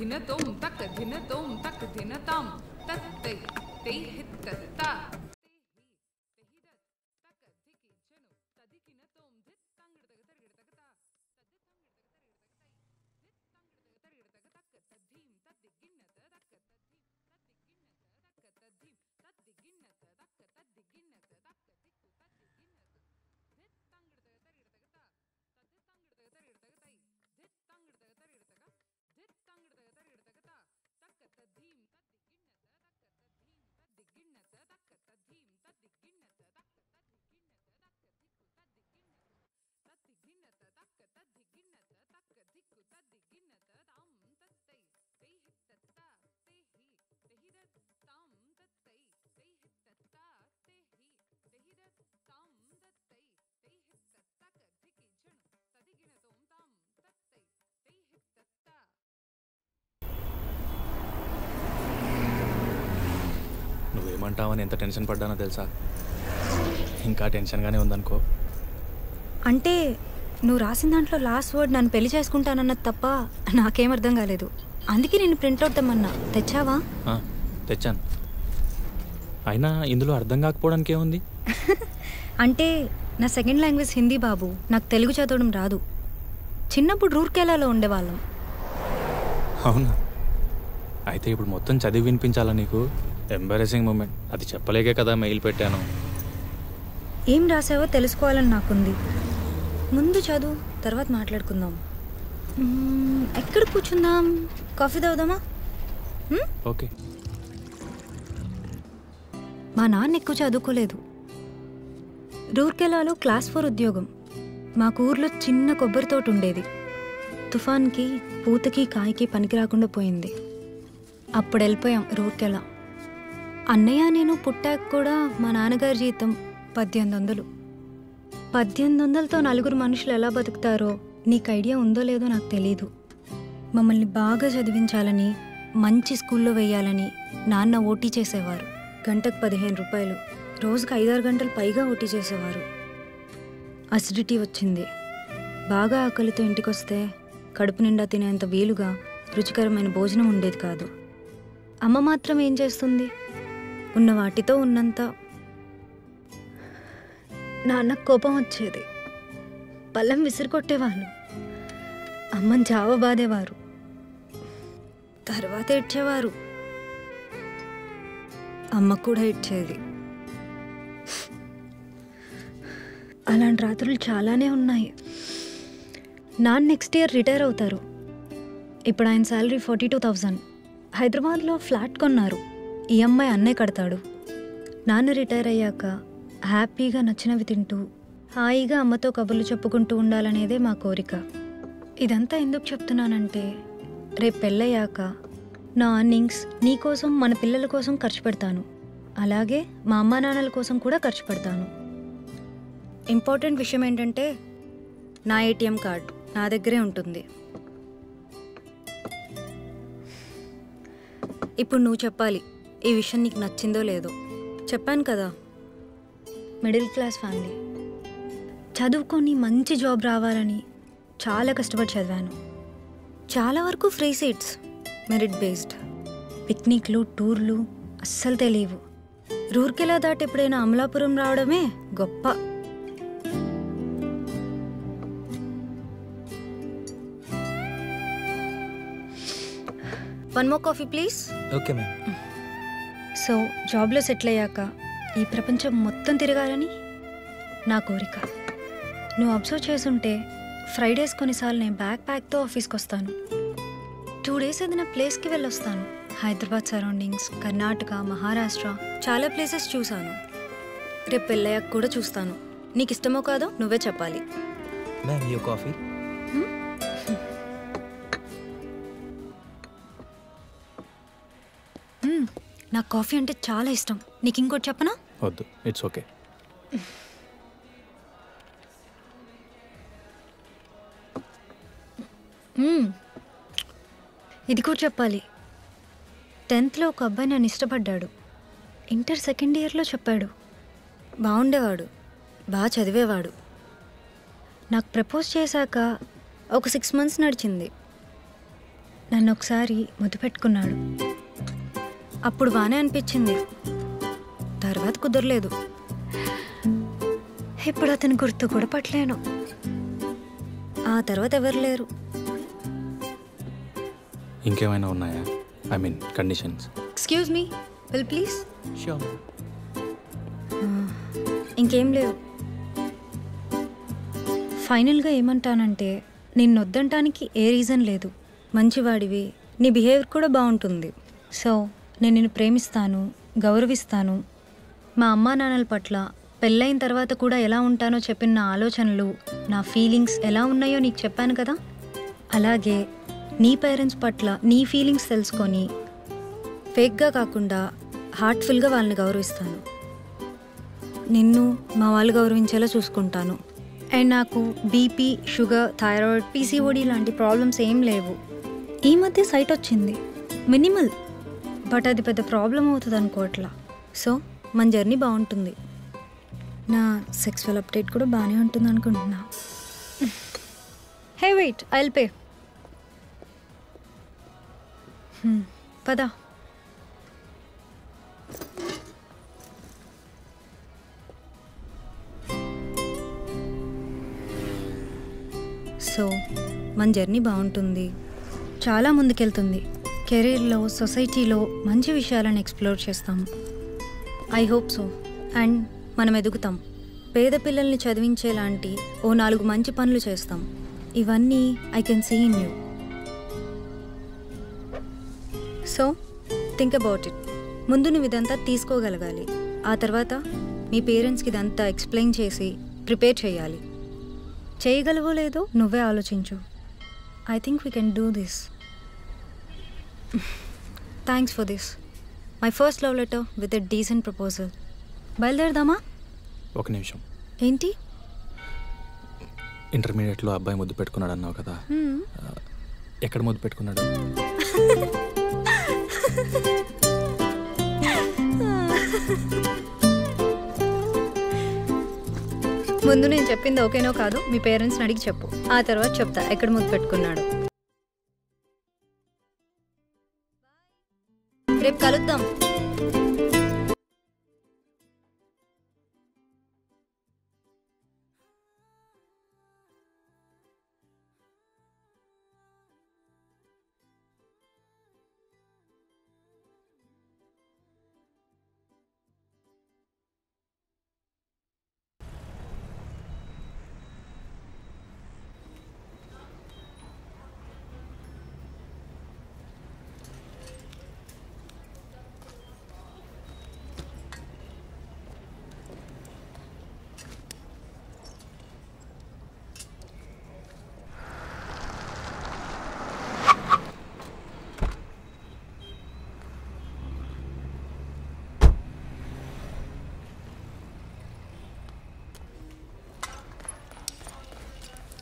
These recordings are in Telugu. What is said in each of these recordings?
ధినతోం తక్ ధినతోం తక్ ధినతాం తత్తై తై హిత్తత్త నువ్వేమంటావని ఎంత టెన్షన్ పడ్డానో తెలుసా? ఇంకా టెన్షన్గానే ఉందనుకో. అంటే నువ్వు రాసిన దాంట్లో లాస్ట్ వర్డ్ నన్ను పెళ్లి చేసుకుంటానన్నది తప్ప నాకేం అర్థం కాలేదు. అందుకే నేను ప్రింట్అవుట్ తెమ్మన్నా. తెచ్చావా? తెచ్చాను. అయినా ఇందులో అర్థం కాకపోవడానికి ఏముంది? అంటే నా సెకండ్ లాంగ్వేజ్ హిందీ బాబు. నాకు తెలుగు చదవడం రాదు. చిన్నప్పుడు రూర్కెలాలో ఉండేవాళ్ళం. అవునా? అయితే ఇప్పుడు మొత్తం చదివి వినిపించాలా నీకు? Embarrassing moment. అది చెప్పలేకే కదా మెయిల్ పెట్టాను. ఏం రాసావో తెలుసుకోవాలని నాకుంది. ముందు చదువు, తర్వాత మాట్లాడుకుందాం. ఎక్కడ కూర్చుందాం? కాఫీ తాగుదామా? ఓకే. మా నాన్న ఎక్కువ చదువుకోలేదు. రూర్కెలాలో క్లాస్ 4 ఉద్యోగం. మాకు ఊర్లో చిన్న కొబ్బరి తోట ఉండేది. తుఫాన్కి పూతకి కాయకి పనికి రాకుండా పోయింది. అప్పుడు వెళ్ళిపోయాం రూర్కెలా. అన్నయ్య నేను పుట్టాక కూడా మా నాన్నగారి జీతం 1800. 1800తో 4 మనుషులు ఎలా బతుకుతారో నీకు ఐడియా ఉందో లేదో నాకు తెలీదు. మమ్మల్ని బాగా చదివించాలని, మంచి స్కూల్లో వేయాలని నాన్న ఓటీ చేసేవారు. గంటకు 15 రూపాయలు. రోజుకు 5-6 గంటలు పైగా ఓటీ చేసేవారు. అసిడిటీ వచ్చింది. బాగా ఆకలితో ఇంటికొస్తే కడుపు నిండా తినేంత వీలుగా రుచికరమైన భోజనం ఉండేది కాదు. అమ్మ మాత్రం ఏం చేస్తుంది? ఉన్న వాటితో ఉన్నంత. నాన్నకు కోపం వచ్చేది. పళ్ళెం విసిరికొట్టేవాళ్ళు. అమ్మని జావ బాధేవారు. తర్వాత ఏడ్చేవారు. అమ్మ కూడా ఏడ్చేది. అలాంటి రాత్రులు చాలానే ఉన్నాయి. నాన్న నెక్స్ట్ ఇయర్ రిటైర్ అవుతారు. ఇప్పుడు ఆయన శాలరీ 42,000. హైదరాబాద్లో ఫ్లాట్ కొన్నారు. ఈఎంఐ అన్నే కడతాడు. నాన్న రిటైర్ అయ్యాక హ్యాపీగా నచ్చినవి తింటూ హాయిగా అమ్మతో కబుర్లు చెప్పుకుంటూ ఉండాలనేదే మా కోరిక. ఇదంతా ఎందుకు చెప్తున్నానంటే, రేపు పెళ్ళయ్యాక నా అర్నింగ్స్ నీకోసం, మన పిల్లల కోసం ఖర్చు పెడతాను. అలాగే మా అమ్మా నాన్నల కోసం కూడా ఖర్చు పెడతాను. ఇంపార్టెంట్ విషయం ఏంటంటే, నా ఏటీఎం కార్డు నా దగ్గరే ఉంటుంది. ఇప్పుడు నువ్వు చెప్పాలి ఈ విషయం నీకు నచ్చిందో లేదో. చెప్పాను కదా, మిడిల్ క్లాస్ ఫ్యామిలీ. చదువుకొని మంచి జాబ్ రావాలని చాలా కష్టపడి చదివాను. చాలా వరకు ఫ్రీ సీట్స్, మెరిట్ బేస్డ్. పిక్నిక్లు, టూర్లు అస్సలు తెలియవు. రూర్కెలా దాటి ఎప్పుడైనా అమలాపురం రావడమే గొప్ప. One more coffee please. Okay ma'am. So జాబ్లో సెటిల్ అయ్యాక ఈ ప్రపంచం మొత్తం తిరగాలని నా కోరిక. నువ్వు అబ్జర్వ్ చేసుంటే ఫ్రైడేస్ కొన్నిసార్లు నేను బ్యాక్ ప్యాక్తో ఆఫీస్కి వస్తాను. 2 days ఏదైనా ప్లేస్కి వెళ్ళొస్తాను. హైదరాబాద్ సరౌండింగ్స్, కర్ణాటక, మహారాష్ట్ర చాలా ప్లేసెస్ చూశాను. రేపు పెళ్ళయ్యాక కూడా చూస్తాను. నీకు ఇష్టమో కాదో నువ్వే చెప్పాలి. Ma'am you coffee. నాకు కాఫీ అంటే చాలా ఇష్టం. నీకు ఇంకోటి చెప్పనా? వద్దు, ఇట్స్ ఓకే. ఇది కూడా చెప్పాలి. 10th ఒక అబ్బాయి నన్ను ఇష్టపడ్డాడు. ఇంటర్ సెకండ్ ఇయర్లో చెప్పాడు. బాగుండేవాడు, బాగా చదివేవాడు. నాకు ప్రపోజ్ చేశాక ఒక 6 months నడిచింది. నన్ను ఒకసారి ముద్దు పెట్టుకున్నాడు. అప్పుడు బాగానే అనిపించింది, తర్వాత కుదరలేదు. ఇప్పుడు అతను గుర్తు కూడా పట్టలేను. ఆ తర్వాత ఎవరు లేరు. ఇంకేమైనా ఉన్నాయా? I mean conditions. Excuse me, will please. Sure. ఇంకేం లేవు. ఫైనల్గా ఏమంటానంటే, నిన్ను వద్దంటానికి ఏ రీజన్ లేదు. మంచివాడివి, నీ బిహేవియర్ కూడా బాగుంటుంది. సో నేను నిన్ను ప్రేమిస్తాను, గౌరవిస్తాను. మా అమ్మా నాన్నల పట్ల పెళ్ళైన తర్వాత కూడా ఎలా ఉంటానో చెప్పిన నా ఆలోచనలు, నా ఫీలింగ్స్ ఎలా ఉన్నాయో నీకు చెప్పాను కదా. అలాగే నీ పేరెంట్స్ పట్ల నీ ఫీలింగ్స్ తెలుసుకొని ఫేక్గా కాకుండా హార్ట్ఫుల్గా వాళ్ళని గౌరవిస్తాను. నిన్ను మా వాళ్ళు గౌరవించేలా చూసుకుంటాను. అండ్ నాకు బీపీ, షుగర్, థైరాయిడ్, పీసీఓడి లాంటి ప్రాబ్లమ్స్ ఏం లేవు. ఈ మధ్య సైట్ వచ్చింది, మినిమల్, బట్ అది పెద్ద ప్రాబ్లం అవుతుంది అనుకోవట్లా. సో మన జర్నీ బాగుంటుంది. నా సెక్సువల్ అప్డేట్ కూడా బాగానే ఉంటుంది అనుకుంటున్నా. Hey wait, I will pay. పదా. సో మన జర్నీ బాగుంటుంది, చాలా ముందుకెళ్తుంది. కెరీర్లో, సొసైటీలో మంచి విషయాలను ఎక్స్ప్లోర్ చేస్తాం. I hope so. అండ్ మనం ఎదుగుతాం. పేద పిల్లల్ని చదివించేలాంటి ఓ 4 మంచి పనులు చేస్తాం. ఇవన్నీ I can see in you. So think about it. ముందు నువ్వు ఇదంతా తీసుకోగలగాలి. ఆ తర్వాత మీ పేరెంట్స్కి ఇదంతా ఎక్స్ప్లెయిన్ చేసి ప్రిపేర్ చేయాలి. చేయగలవో లేదో నువ్వే ఆలోచించు. I think we can do this. Thanks for this. My first love letter with a decent proposal. బయలుదేరదామా? ఒక నిమిషం. ఏంటి? ఇంటర్మీడియట్లో అబ్బాయి ముద్దు పెట్టుకున్నాడు అన్నావు కదా, ఎక్కడ ముద్దు పెట్టుకున్నాడు? ముందు నేను చెప్పింది ఓకేనో కాదు మీ పేరెంట్స్ని అడిగి చెప్పు. ఆ తర్వాత చెప్తా ఎక్కడ ముద్దు పెట్టుకున్నాడు. రేపు కలుద్దాం.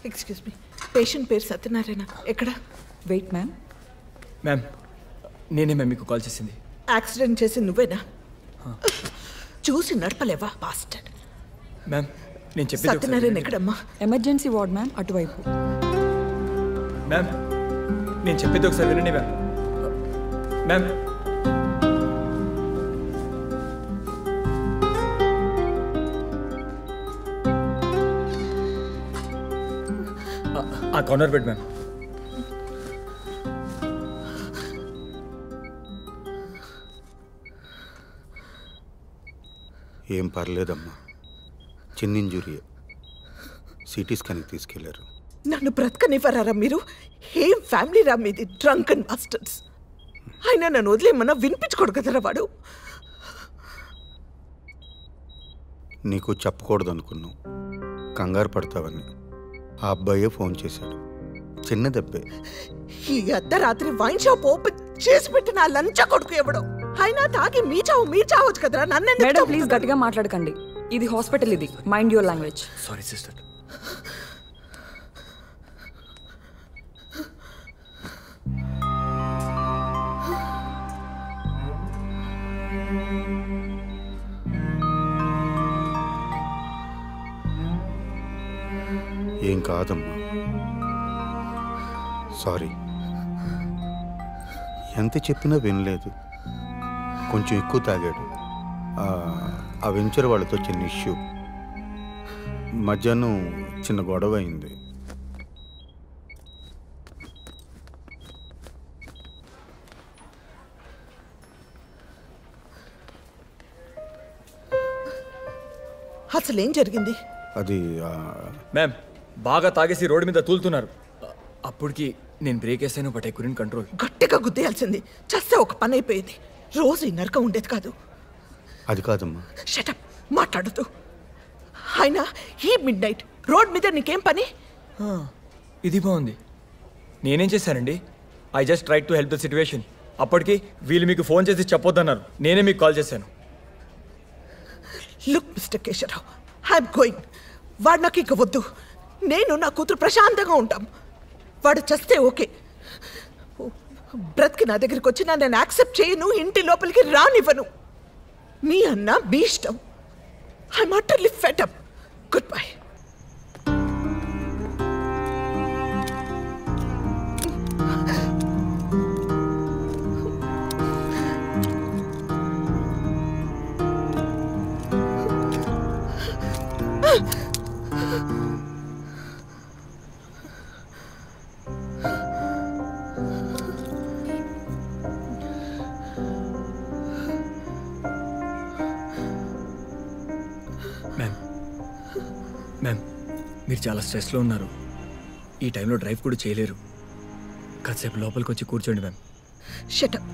ఎక్స్క్యూజ్ మీ, పేషెంట్ పేరు సత్యనారాయణ. ఎక్కడ? Wait ma'am. మ్యామ్ నేనే మ్యామ్ మీకు కాల్ చేసింది. యాక్సిడెంట్ చేసి నువ్వేనా? చూసి నడపలేవా బాస్టర్డ్? మ్యామ్ నేను చెప్పేది సత్యనారాయణ ఎక్కడమ్మా? ఎమర్జెన్సీ వార్డ్ మ్యామ్, అటువైపు. మ్యామ్ నేను చెప్పేది ఒకసారి వినండి మ్యామ్. మ్యామ్ ఆ కార్నర్ బెడ్ మ్యామ్. ఏం పర్లేదమ్మా, చిన్న ఇంజురీయే. సిటీ స్కాన్కి తీసుకెళ్లారు. నన్ను బ్రతకనివ్వరారా మీరు? ఏం ఫ్యామిలీ రా మీది? Drunk and bastards. అయినా నన్ను వదిలేమన్నా వినిపించుకోడు కదరా వాడు. నీకు చెప్పకూడదు అనుకున్నావు, కంగారు పడతావని. ఆ అబ్బాయే ఫోన్ చేశాడు. చిన్న దెబ్బే. ఈ అర్ధరాత్రి వైన్ షాప్ ఓపెన్ చేసి పెట్టిన ఆ లంచా కొడుకు ఎవడో. అయినా తాగి మీ చావచ్చు కదరా. నన్ను మేడం ప్లీజ్ గట్టిగా మాట్లాడకండి. ఇది హాస్పిటల్, ఇది mind your language. Sorry sister. ఏం కాదమ్మా, సారీ. ఎంత చెప్పినా వినలేదు. కొంచెం ఎక్కువ తాగాడు. ఆ వెంచర్ వాళ్ళతో చిన్న ఇష్యూ. మధ్యాహ్నం చిన్న గొడవ అయింది. అసలు ఏం జరిగింది? అది మ్యామ్ బాగా తాగేసి రోడ్డు మీద తూలుతున్నారు. అప్పటికి నేను బ్రేక్ వేసాను, బట్ ఐ కుడెంట్ కంట్రోల్. గట్టిగా గుద్దేయాల్సింది. చస్తే ఒక పని అయిపోయింది. రోజు ఈ నరకం ఉండేది కాదు. అది కాదమ్మా. షటప్, మాట్లాడుతూ. అయినా ఈ మిడ్ నైట్ రోడ్ మీద నీకేం పని? ఇది బాగుంది. నేనేం చేశానండి? I just try to help the situation. అప్పటికి వీళ్ళు మీకు ఫోన్ చేసి చెప్పొద్దన్నారు. నేనే మీకు కాల్ చేశాను. Look mister Keshavarao, I'm going. వాడు నాకు ఇక వద్దు. నేను నా కూతురు ప్రశాంతంగా ఉంటాం. వాడు చస్తే ఓకే. బ్రతికి నా దగ్గరికి వచ్చి నేను యాక్సెప్ట్ చేయను, ఇంటి లోపలికి రానివ్వను. మీ అన్న మీ ఇష్టం. I'm utterly fed up. Good bye. Ma'am మీరు చాలా స్ట్రెస్లో ఉన్నారు. ఈ టైంలో డ్రైవ్ కూడా చేయలేరు. కాసేపు లోపలికి వచ్చి కూర్చోండి మ్యామ్. షటప్.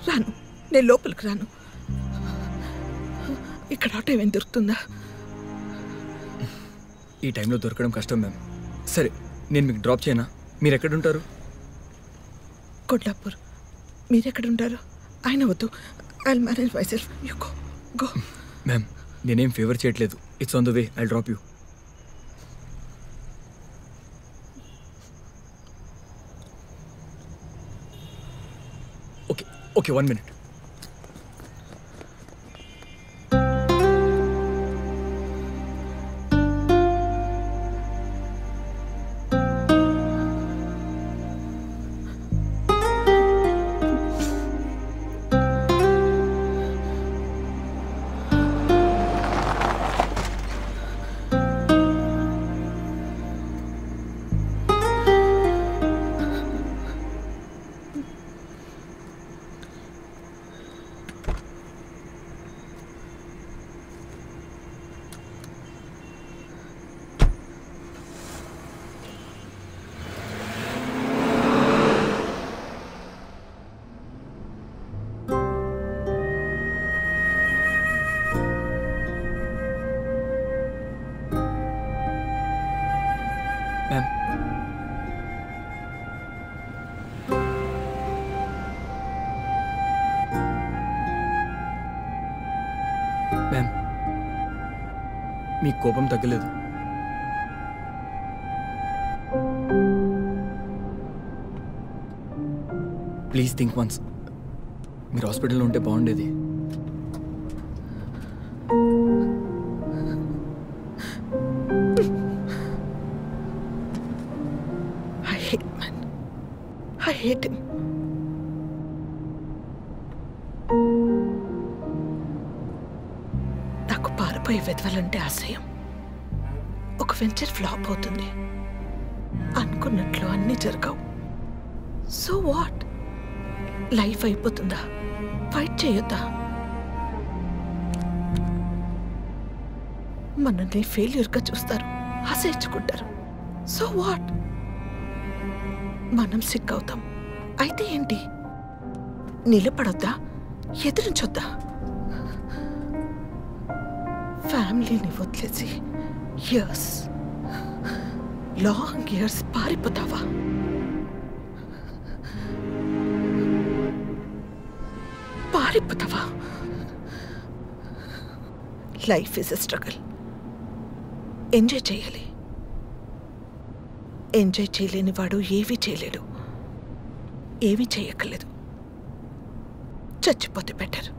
రాను, నేను లోపలికి రాను. ఇక్కడ ఆటో ఏమైనా దొరుకుతుందా? ఈ టైంలో దొరకడం కష్టం మ్యామ్. సరే, నేను మీకు డ్రాప్ చేయనా? మీరు ఎక్కడుంటారు? కొల్లాపూర్. మీరెక్కడుంటారు? ఆయన వద్దు. I manage myself. You go go. Ma'am నేనేం ఫేవర్ చేయట్లేదు. It's on the way. I drop you. Okay okay, 1 minute. Ma'am మీ కోపం తగ్గలేదు. Please think once. మీరు హాస్పిటల్లో ఉంటే బాగుండేది. I hate man. I hate him. నాకు పారిపోయి వెతవాలంటే అసహ్యం. ఒక వెంచర్ ఫ్లాప్ అవుతుంది. అనుకున్నట్లు అన్నీ జరగవు. So what? లైఫ్ అయిపోతుందా? ఫైట్ చేయొద్దా? మనల్ని ఫెయిల్యూర్గా చూస్తారు, ఆశయించుకుంటారు. So what? మనం సిక్ అవుతాం. అయితే ఏంటి? నిలబడొద్దా? ఎదురించొద్దా? ఫ్యామిలీని వదిలేసి ఇయర్స్, లాంగ్ ఇయర్స్ పారిపోతావా? పారిపోతావా? Life is a struggle. Enjoy చేయాలి. ఎంజాయ్ చేయలేని వాడు ఏమీ చేయలేడు. ఏమీ చేయక్కర్లేదు. చచ్చిపోతే బెటర్.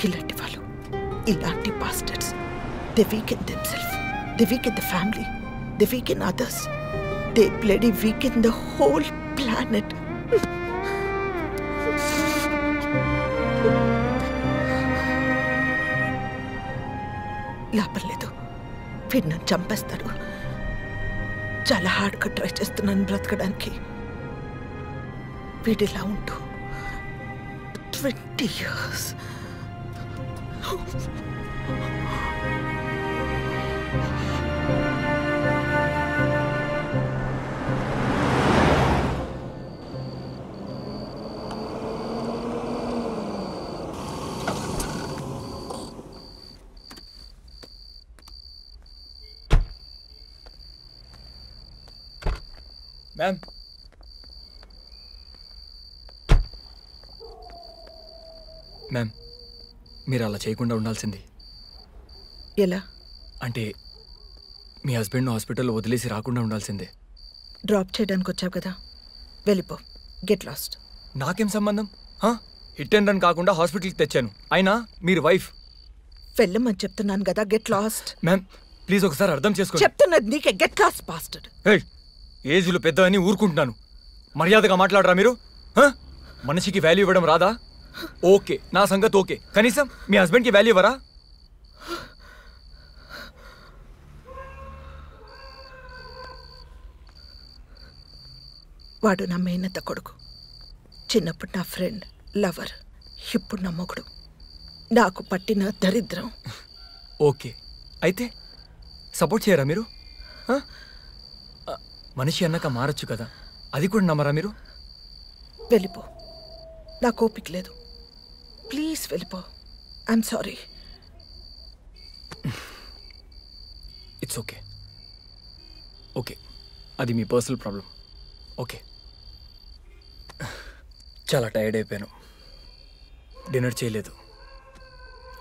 ఇలాంటి వాళ్ళు ఇలాంటి bastards, they weaken themselves, they weaken the family, they weaken others, they bloody weaken the whole planet. లాభం లేదు, వీడు నన్ను చంపేస్తాడు. చాలా హార్డ్గా ట్రై చేస్తున్నాను బ్రతకడానికి. వీడిలా ఉంటూ 20 years. మ్యామ్, మ్యామ్ మీరు అలా చేయకుండా ఉండాల్సింది. ఎలా? అంటే మీ హస్బెండ్ను హాస్పిటల్లో వదిలేసి రాకుండా ఉండాల్సిందే. డ్రాప్ చేయడానికి వచ్చావు కదా, వెళ్ళిపో. Get lost. నాకేం సంబంధం? హిట్ అండ్ రన్ కాకుండా హాస్పిటల్కి తెచ్చాను. అయినా మీరు వైఫ్. వెళ్ళమని చెప్తున్నాను కదా, గెట్ లాస్ట్. మ్యామ్ ప్లీజ్ ఒకసారి అర్థం చేసుకోండి. చెప్తున్నది నీకే, గెట్ లాస్ట్ బాస్టర్డ్. ఏజ్లో పెద్ద అని ఊరుకుంటున్నాను. మర్యాదగా మాట్లాడరా మీరు? మనిషికి వాల్యూ ఇవ్వడం రాదా? ఓకే, నా సంగతి ఓకే. కనీసం మీ హస్బెండ్కి వాల్యూ ఇవ్వరా? వాడు నా మేనత్త కొడుకు. చిన్నప్పుడు నా ఫ్రెండ్, లవర్, ఇప్పుడు నా మొగుడు. నాకు పట్టిన దరిద్రం. ఓకే, అయితే సపోర్ట్ చేయరా మీరు? మనిషి అన్నాక మారచ్చు కదా, అది కూడా నమ్మరా మీరు? వెళ్ళిపో, నాకు ఓపిక లేదు. ప్లీజ్ వెళ్ళిపో. I'm sorry. It's okay. Okay, అది మీ పర్సనల్ ప్రాబ్లం. ఓకే, చాలా టైర్డ్ అయిపోయాను. డిన్నర్ చేయలేదు,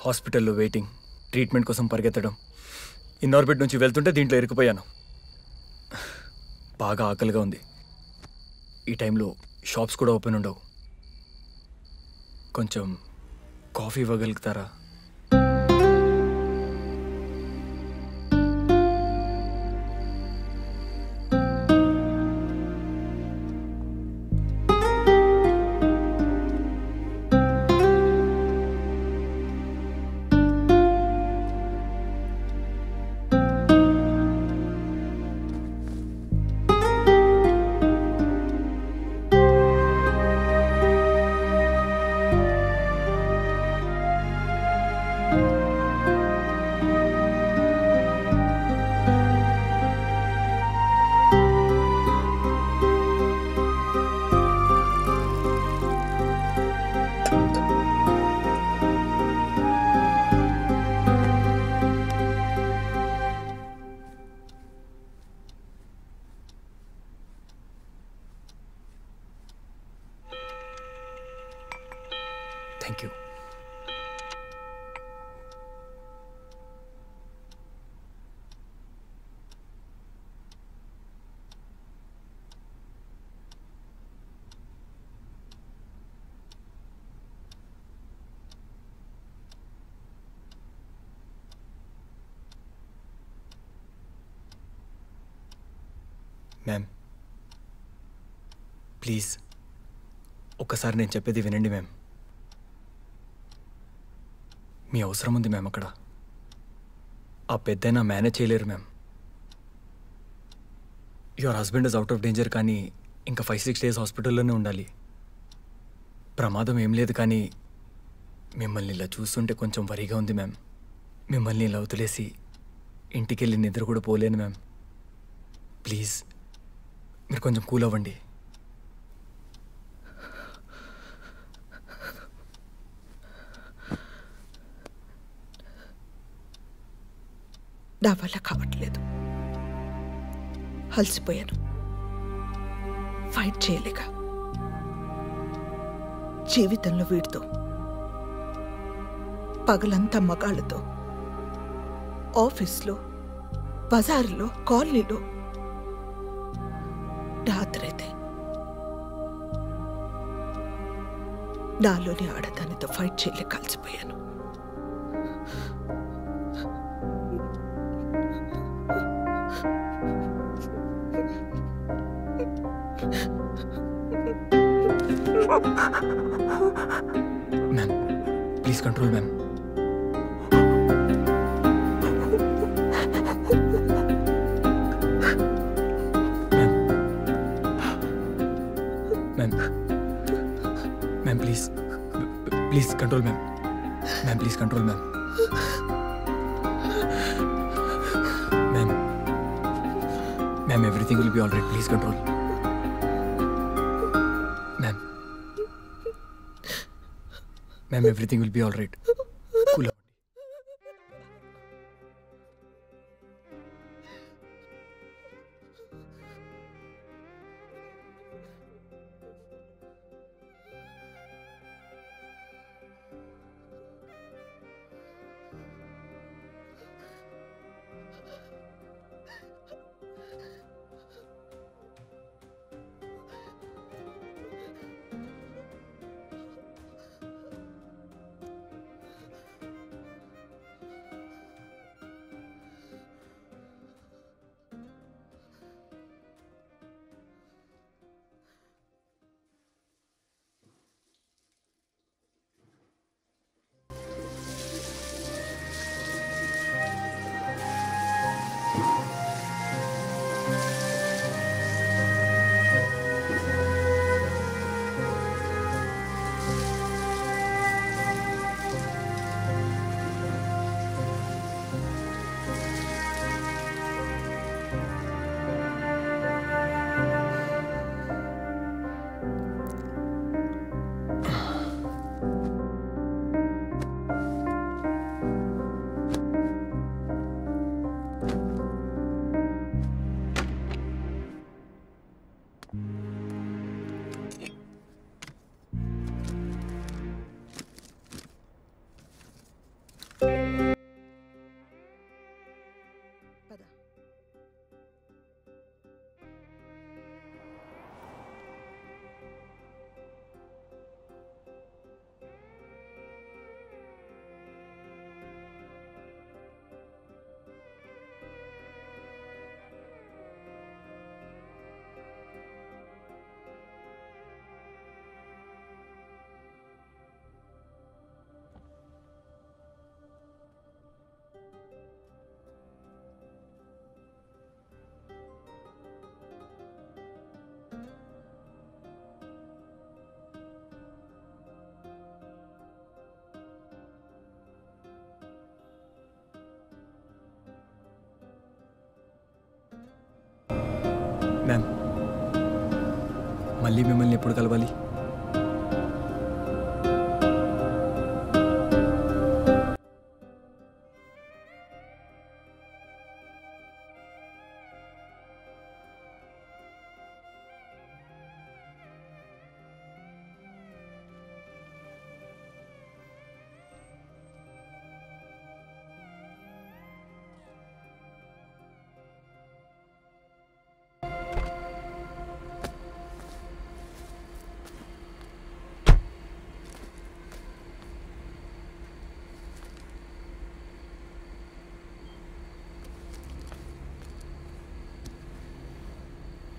హాస్పిటల్లో వెయిటింగ్, ట్రీట్మెంట్ కోసం పరిగెత్తడం, ఇన్నార్బిట్ నుంచి వెళ్తుంటే దీంట్లో ఇరుక్కుపోయాను. బాగా ఆకలిగా ఉంది. ఈ టైంలో షాప్స్ కూడా ఓపెన్ ఉండవు. కొంచెం కాఫీ ఇవ్వగలుగుతారా? Thank you. మ్యామ్ ప్లీజ్ ఒక్కసారి నేను చెప్పేది వినండి మ్యామ్. మీ అవసరం ఉంది మ్యామ్ అక్కడ. ఆ పెద్దయినా మేనేజ్ చేయలేరు ma'am. Your husband is out of danger, కానీ ఇంకా 5-6 days హాస్పిటల్లోనే ఉండాలి. ప్రమాదం ఏం లేదు, కానీ మిమ్మల్ని ఇలా చూస్తుంటే కొంచెం వరిగా ఉంది మ్యామ్. మిమ్మల్ని ఇలా వదిలేసి ఇంటికి వెళ్ళి నిద్ర కూడా పోలేను మ్యామ్. ప్లీజ్ మీరు కొంచెం కూల్ అవ్వండి. నా వల్ల కావట్లేదు. అలసిపోయాను, ఫైట్ చేయలేక. జీవితంలో వీడితో, పగలంతా మగాళ్ళతో, ఆఫీస్లో, బజార్లో, కాలనీలో, రాత్రైతే నాలోని ఆడదానితో ఫైట్ చేయలేక కలిసిపోయాను. Ma'am please control ma'am. Ma'am please control ma'am. Ma'am please control ma'am. Ma'am everything will be all right. Please control ma'am. Ma'am everything will be all right. Cool. Ma'am మళ్ళీ మిమ్మల్ని ఎప్పుడు కలవాలి?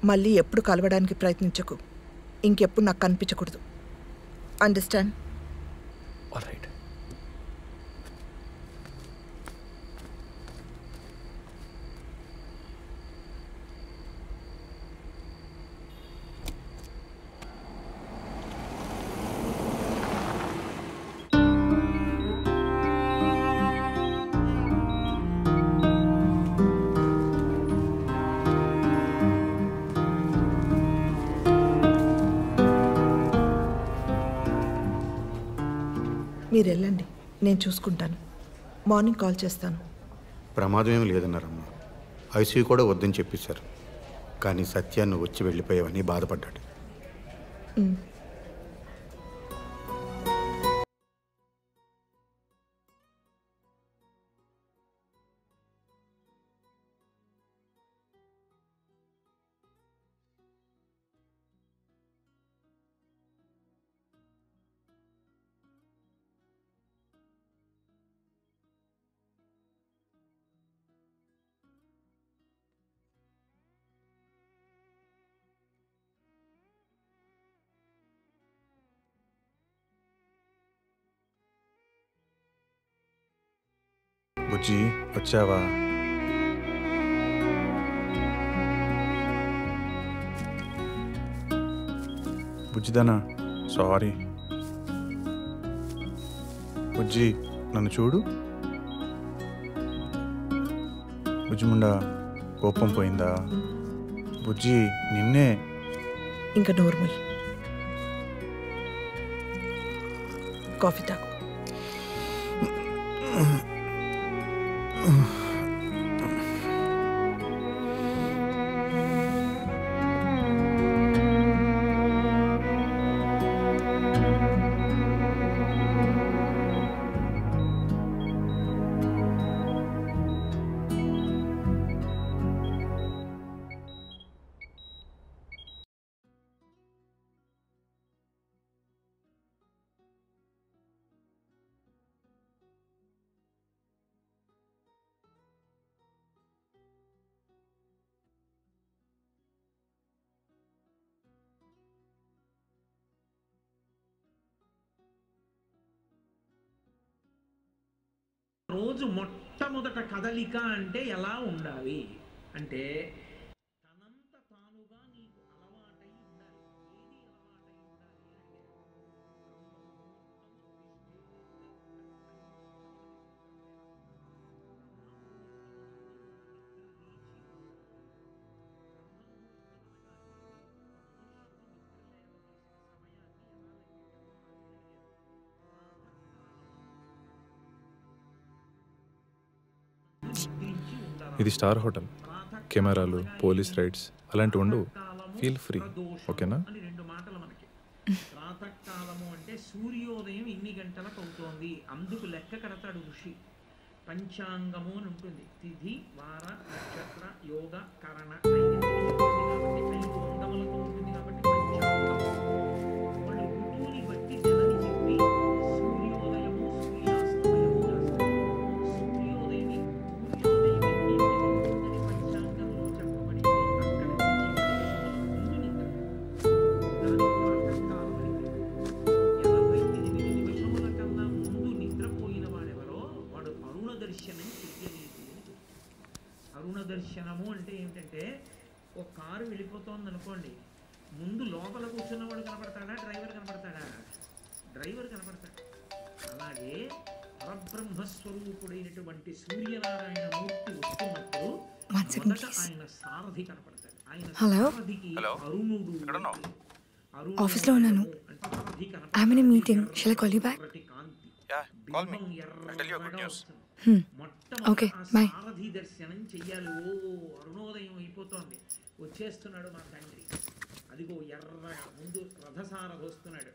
మళ్ళీ ఎప్పుడు కలవడానికి ప్రయత్నించకు. ఇంకెప్పుడు నాకు కనిపించకూడదు. అండర్స్టాండ్? All right. మీరు వెళ్ళండి, నేను చూసుకుంటాను. మార్నింగ్ కాల్ చేస్తాను. ప్రమాదం ఏమి లేదన్నారమ్మా. ఐసీయూ కూడా వద్దని చెప్పేశారు. కానీ సత్యాన్ని వచ్చి వెళ్ళిపోయావని బాధపడ్డాడు. బుజ్జి వచ్చావా? బుజ్జిదానా సారీ. బుజ్జి నన్ను చూడు. బుజ్జిముండా కోపం పోయిందా? బుజ్జి నిన్నే. ఇంకా నార్మల్. కాఫీ తాగు. రోజు మొట్టమొదట కదలిక అంటే ఎలా ఉండాలి అంటే తనంత తానుగా నీకు అలవాటై ఉండాలి. ఏది అలవాటై ఉండాలి ఇది స్టార్ హోటల్. కెమెరాలు, పోలీస్ రైడ్స్ అలాంటివి ఉండవు. ఫీల్ ఫ్రీ, ఓకేనా? అని రెండు మాటలు మనకి. ప్రాతకాలము అంటే సూర్యోదయం ఇన్ని గంటలకు అవుతోంది, అందుకు లెక్క కడతాడు ఋషి. పంచాంగము అని ఉంటుంది. తిథి, వార, నక్షత్ర, యోగ, కరణ కాబట్టి 5 అంగములతో ఉంటుంది కాబట్టి పంచాంగం. వాళ్ళు ఋతువుని బట్టి నెలని చెప్పి సూర్యోదయము, సూర్యాస్తమయము రాస్తారు. సూర్యోదయం పంచాంగంలో చెప్పబడిందో అక్కడి నుంచి ముందు నిద్ర. దానికి ప్రాతకాలం అని పేరు. 48 నిమిషముల కన్నా ముందు నిద్రపోయిన వాడెవరో వాడు అరుణ దర్శనం చెయ్యలేదు అని చెప్తారు. అరుణ దర్శనము అంటే ఏమిటంటే ఒక కారు వెళ్ళిపోతోంది అనుకోండి, ముందు లోపల కూర్చున్నవాడు కనపడతాడా, డ్రైవర్ కనపడతాడా? డ్రైవర్ కనపడతాడు. అలాగే పరబ్రహ్మస్వరూపుడైనటువంటి సూర్యనారాయణ మూర్తి వస్తున్నప్పుడు మొదట ఆయన సారథి కనపడతాడు. ఆయన సారథికి అరుణుడు. ఆఫీస్లో ఉన్నాను. I'm in a meeting. Shall I call you back? Okay, bye. సారథి దర్శనం చెయ్యాలి. ఓ అరుణోదయం అయిపోతోంది, వచ్చేస్తున్నాడు మా తండ్రి, అదిగో ఎర్రగా ముందు రథసారథి వస్తున్నాడు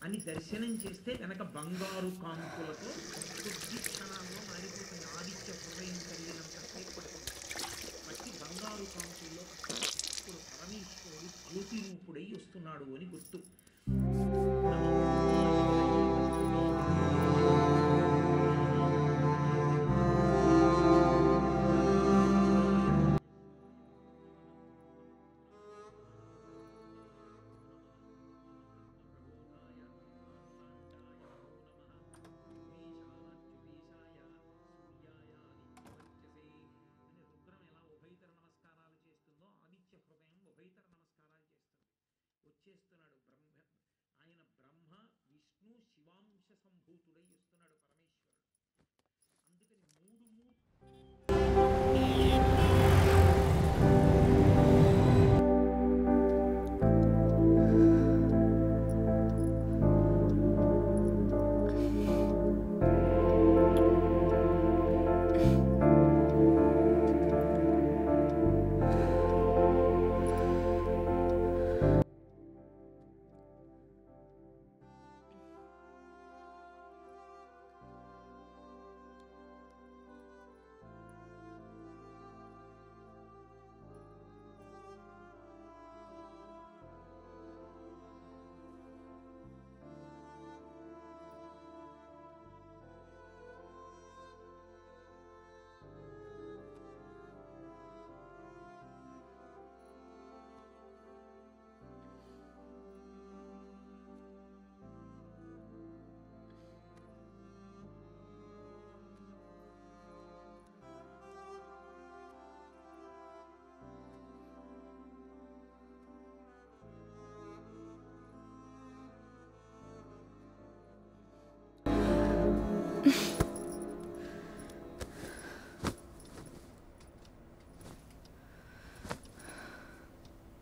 అని దర్శనం చేస్తే వెనక బంగారు కాంతులతో కొద్ది క్షణాల్లో మారిపోతుంది. ఆదిత్య హృదయం కలిగినంత బట్టి బంగారు కాంతుల్లో ఇప్పుడు పరమేశ్వరుడు జ్యోతి రూపుడై వస్తున్నాడు అని గుర్తు. వచ్చేస్తున్నాడు బ్రహ్మ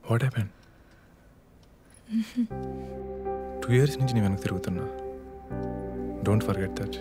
వాట్ హ్యాపెన్? 2 years నుంచి నేను వెనక్కి తిరుగుతున్నా. Don't forget that.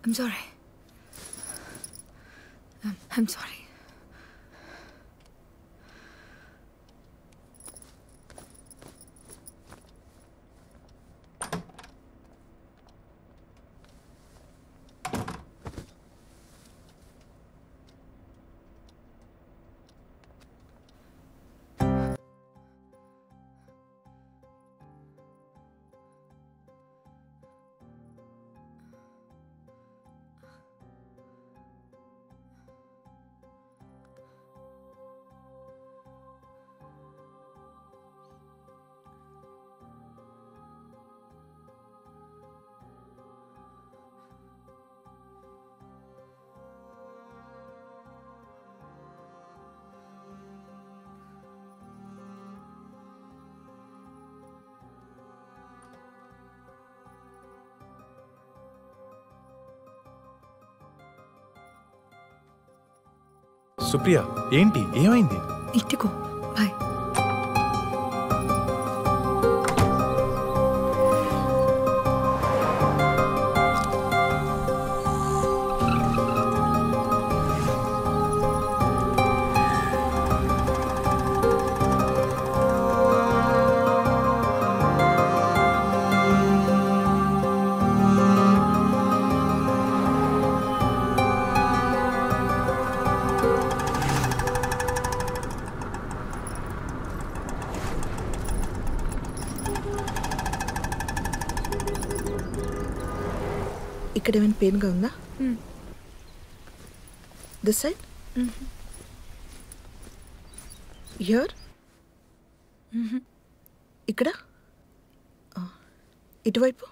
I'm sorry. I'm sorry. Supriya, ఏంటి, ఏమైంది? ఇంటికో, బాయ్. ఇక్కడ ఏమైనా పెయిన్గా ఉందా? This side? హియర్? ఇక్కడ? ఇటువైపు?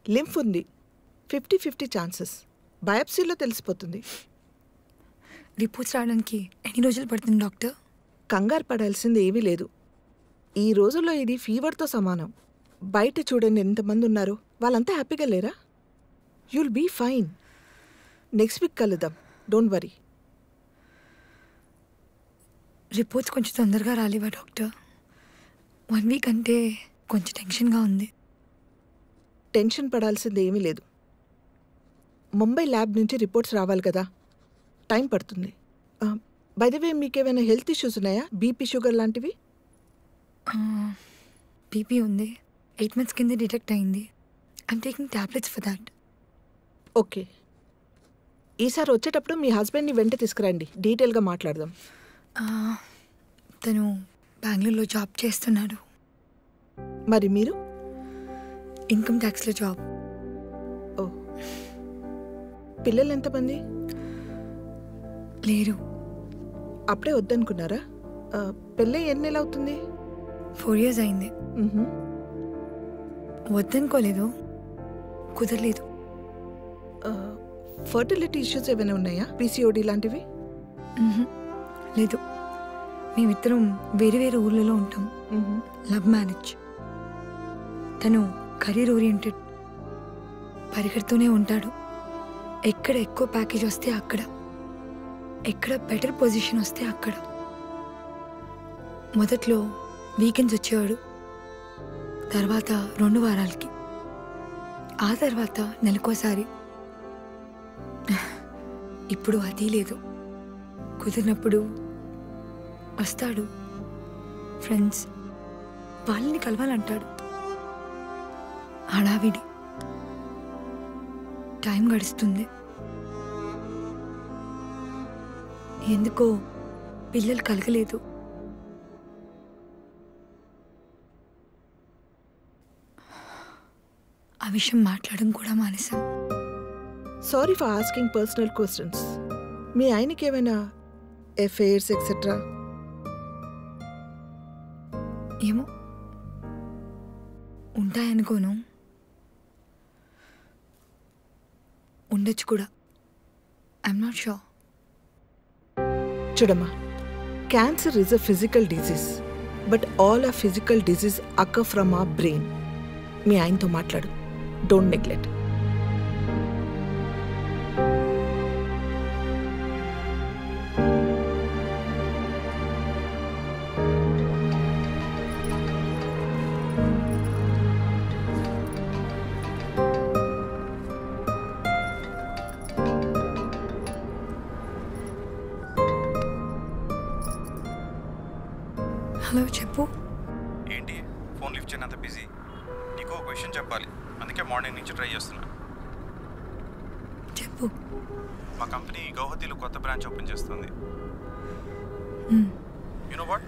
లింఫ్ ఉంది, 50-50 ఛాన్సెస్. బయాప్సీలో తెలిసిపోతుంది. రిపోర్ట్స్ రావడానికి ఎన్ని రోజులు పడుతుంది డాక్టర్? కంగారు పడాల్సింది ఏమీ లేదు. ఈ రోజుల్లో ఇది ఫీవర్తో సమానం. బయట చూడండి ఎంతమంది ఉన్నారు, వాళ్ళంతా హ్యాపీగా లేరా? You'll be fine. Next week కలుద్దాం, డోంట్ వరీ. రిపోర్ట్స్ కొంచెం తొందరగా రాలేవా డాక్టర్? 1 week అంటే కొంచెం టెన్షన్గా ఉంది. టెన్షన్ పడాల్సింది ఏమీ లేదు. ముంబై ల్యాబ్ నుంచి రిపోర్ట్స్ రావాలి కదా, టైం పడుతుంది. బై ద వే, మీకేమైనా హెల్త్ ఇష్యూస్ ఉన్నాయా? బీపీ, షుగర్ లాంటివి? బీపీ ఉంది, 8 months కింద డిటెక్ట్ అయింది. I'm taking tablets for that. Okay, ఈసారి వచ్చేటప్పుడు మీ హస్బెండ్ని వెంట తీసుకురండి, డీటెయిల్గా మాట్లాడదాం. తను బెంగళూరులో జాబ్ చేస్తున్నాడు. మరి మీరు? Income ట్యాక్స్లో job. ఓ, పిల్లలు ఎంతమంది? లేరు. అప్పుడే వద్దనుకున్నారా? పెళ్ళి ఎన్ని నెలలు అవుతుంది? 4 years అయింది. వద్దనుకోలేదు, కుదరలేదు. ఫర్టిలిటీ ఇష్యూస్ ఏమైనా ఉన్నాయా? పీసీఓడి లాంటివి? లేదు, మేమిద్దరం వేరే వేరే ఊర్లలో ఉంటాం. Love marriage. తను కెరీర్ ఓరియంటెడ్, పరిగెడుతూనే ఉంటాడు. ఎక్కడ ఎక్కువ ప్యాకేజ్ వస్తే అక్కడ, ఎక్కడ బెటర్ పొజిషన్ వస్తే అక్కడ. మొదట్లో వీకెండ్స్ వచ్చేవాడు, తర్వాత 2 వారాలకి, ఆ తర్వాత నెలకోసారి. ఇప్పుడు అది లేదు. కుదిరినప్పుడు వస్తాడు. ఫ్రెండ్స్ వాళ్ళని కలవాలంటాడు. హడావిడి. టైం గడుస్తుంది. ఎందుకో పిల్లలు కలగలేదు. ఆ విషయం మాట్లాడడం కూడా మానేశాం. Sorry for asking personal questions. మీ ఆయనకి ఏమైనా ఎఫైర్స్ ఎక్సెట్రా? ఏమో, ఉంటాయనుకోను, ఉండొచ్చు కూడా. I'm not sure. చూడమ్మా, cancer is a physical disease, but all a physical disease occur from a brain. మీ ఆయనతో మాట్లాడు. Don't neglect. హలో, చెప్పు. ఏంటి ఫోన్ లిఫ్ట్ చేయనంత బిజీ? నీకు ఒక విషయం చెప్పాలి, అందుకే మార్నింగ్ నుంచి ట్రై చేస్తున్నా. చెప్పు. మా కంపెనీ గౌహతిలో కొత్త బ్రాంచ్ ఓపెన్ చేస్తుంది. You know what,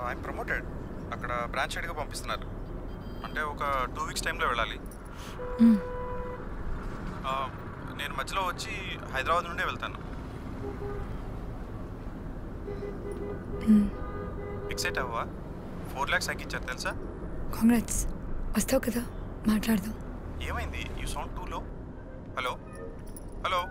I'm promoted. అక్కడ బ్రాంచ్ హెడ్గా పంపిస్తున్నారు. అంటే ఒక 2 weeks టైంలో వెళ్ళాలి. నేను మధ్యలో వచ్చి హైదరాబాద్ నుండే వెళ్తాను. ఫిక్సెట్ అవ్వా? 4 lakhs తగ్గించారు తెలుసా? కాంగ్రాట్స్. వస్తావు కదా, మాట్లాడదాం. ఏమైంది? యూ సౌండ్ టూ లో. Hello hello.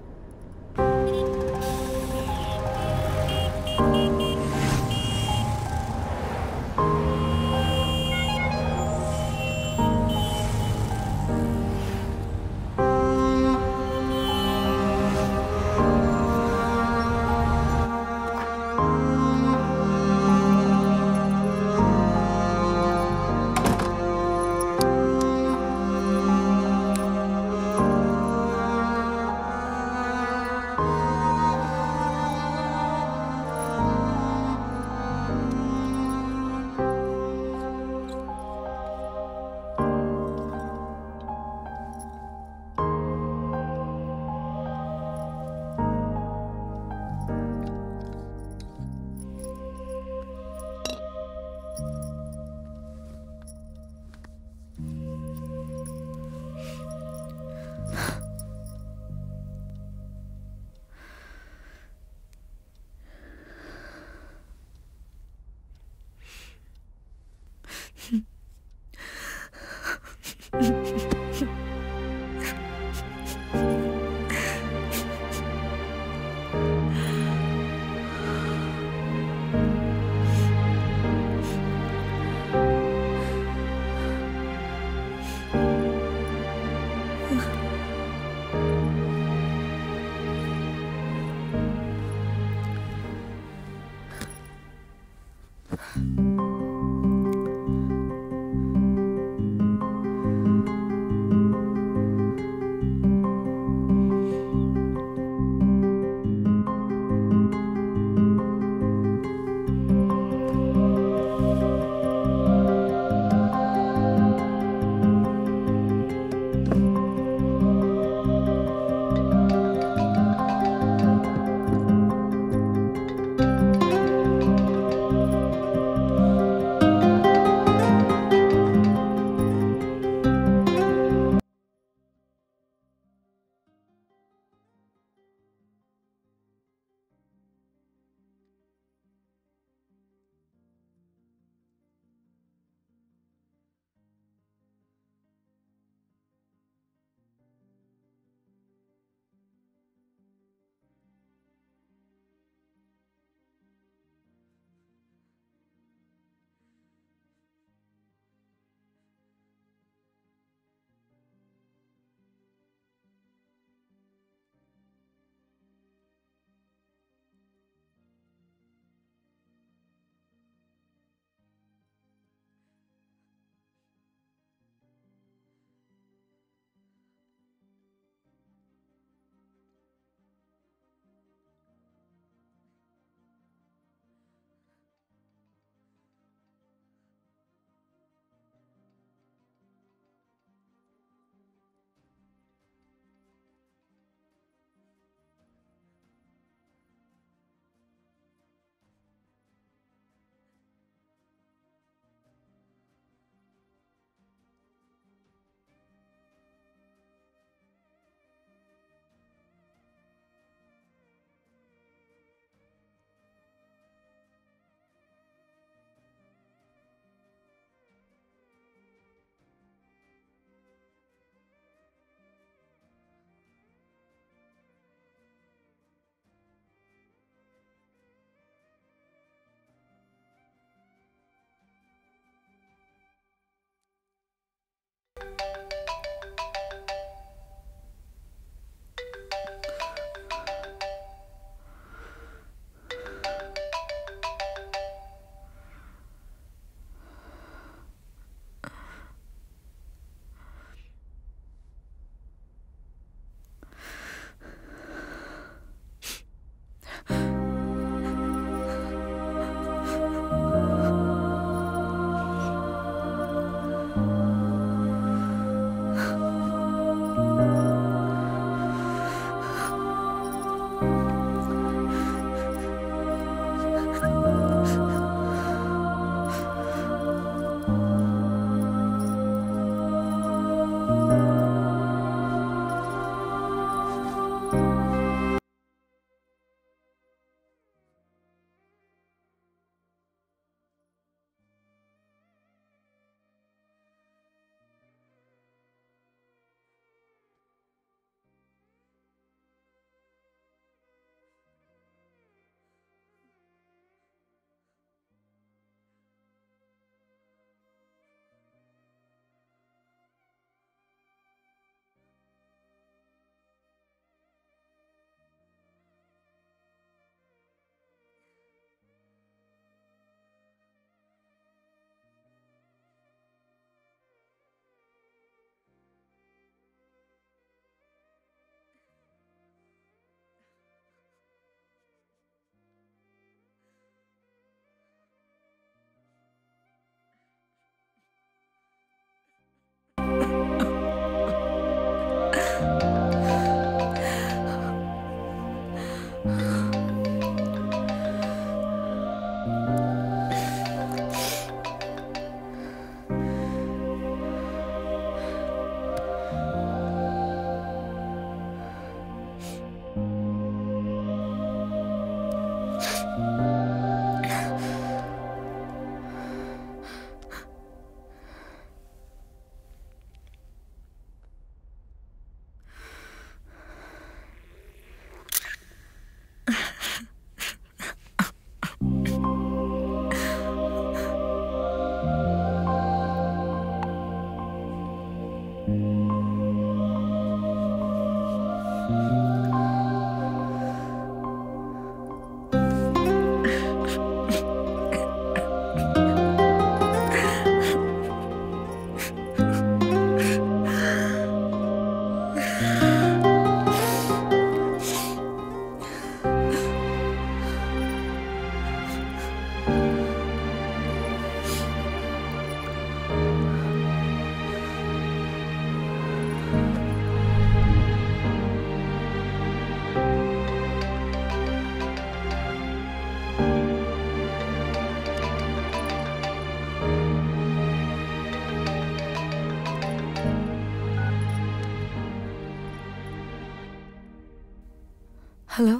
హలో,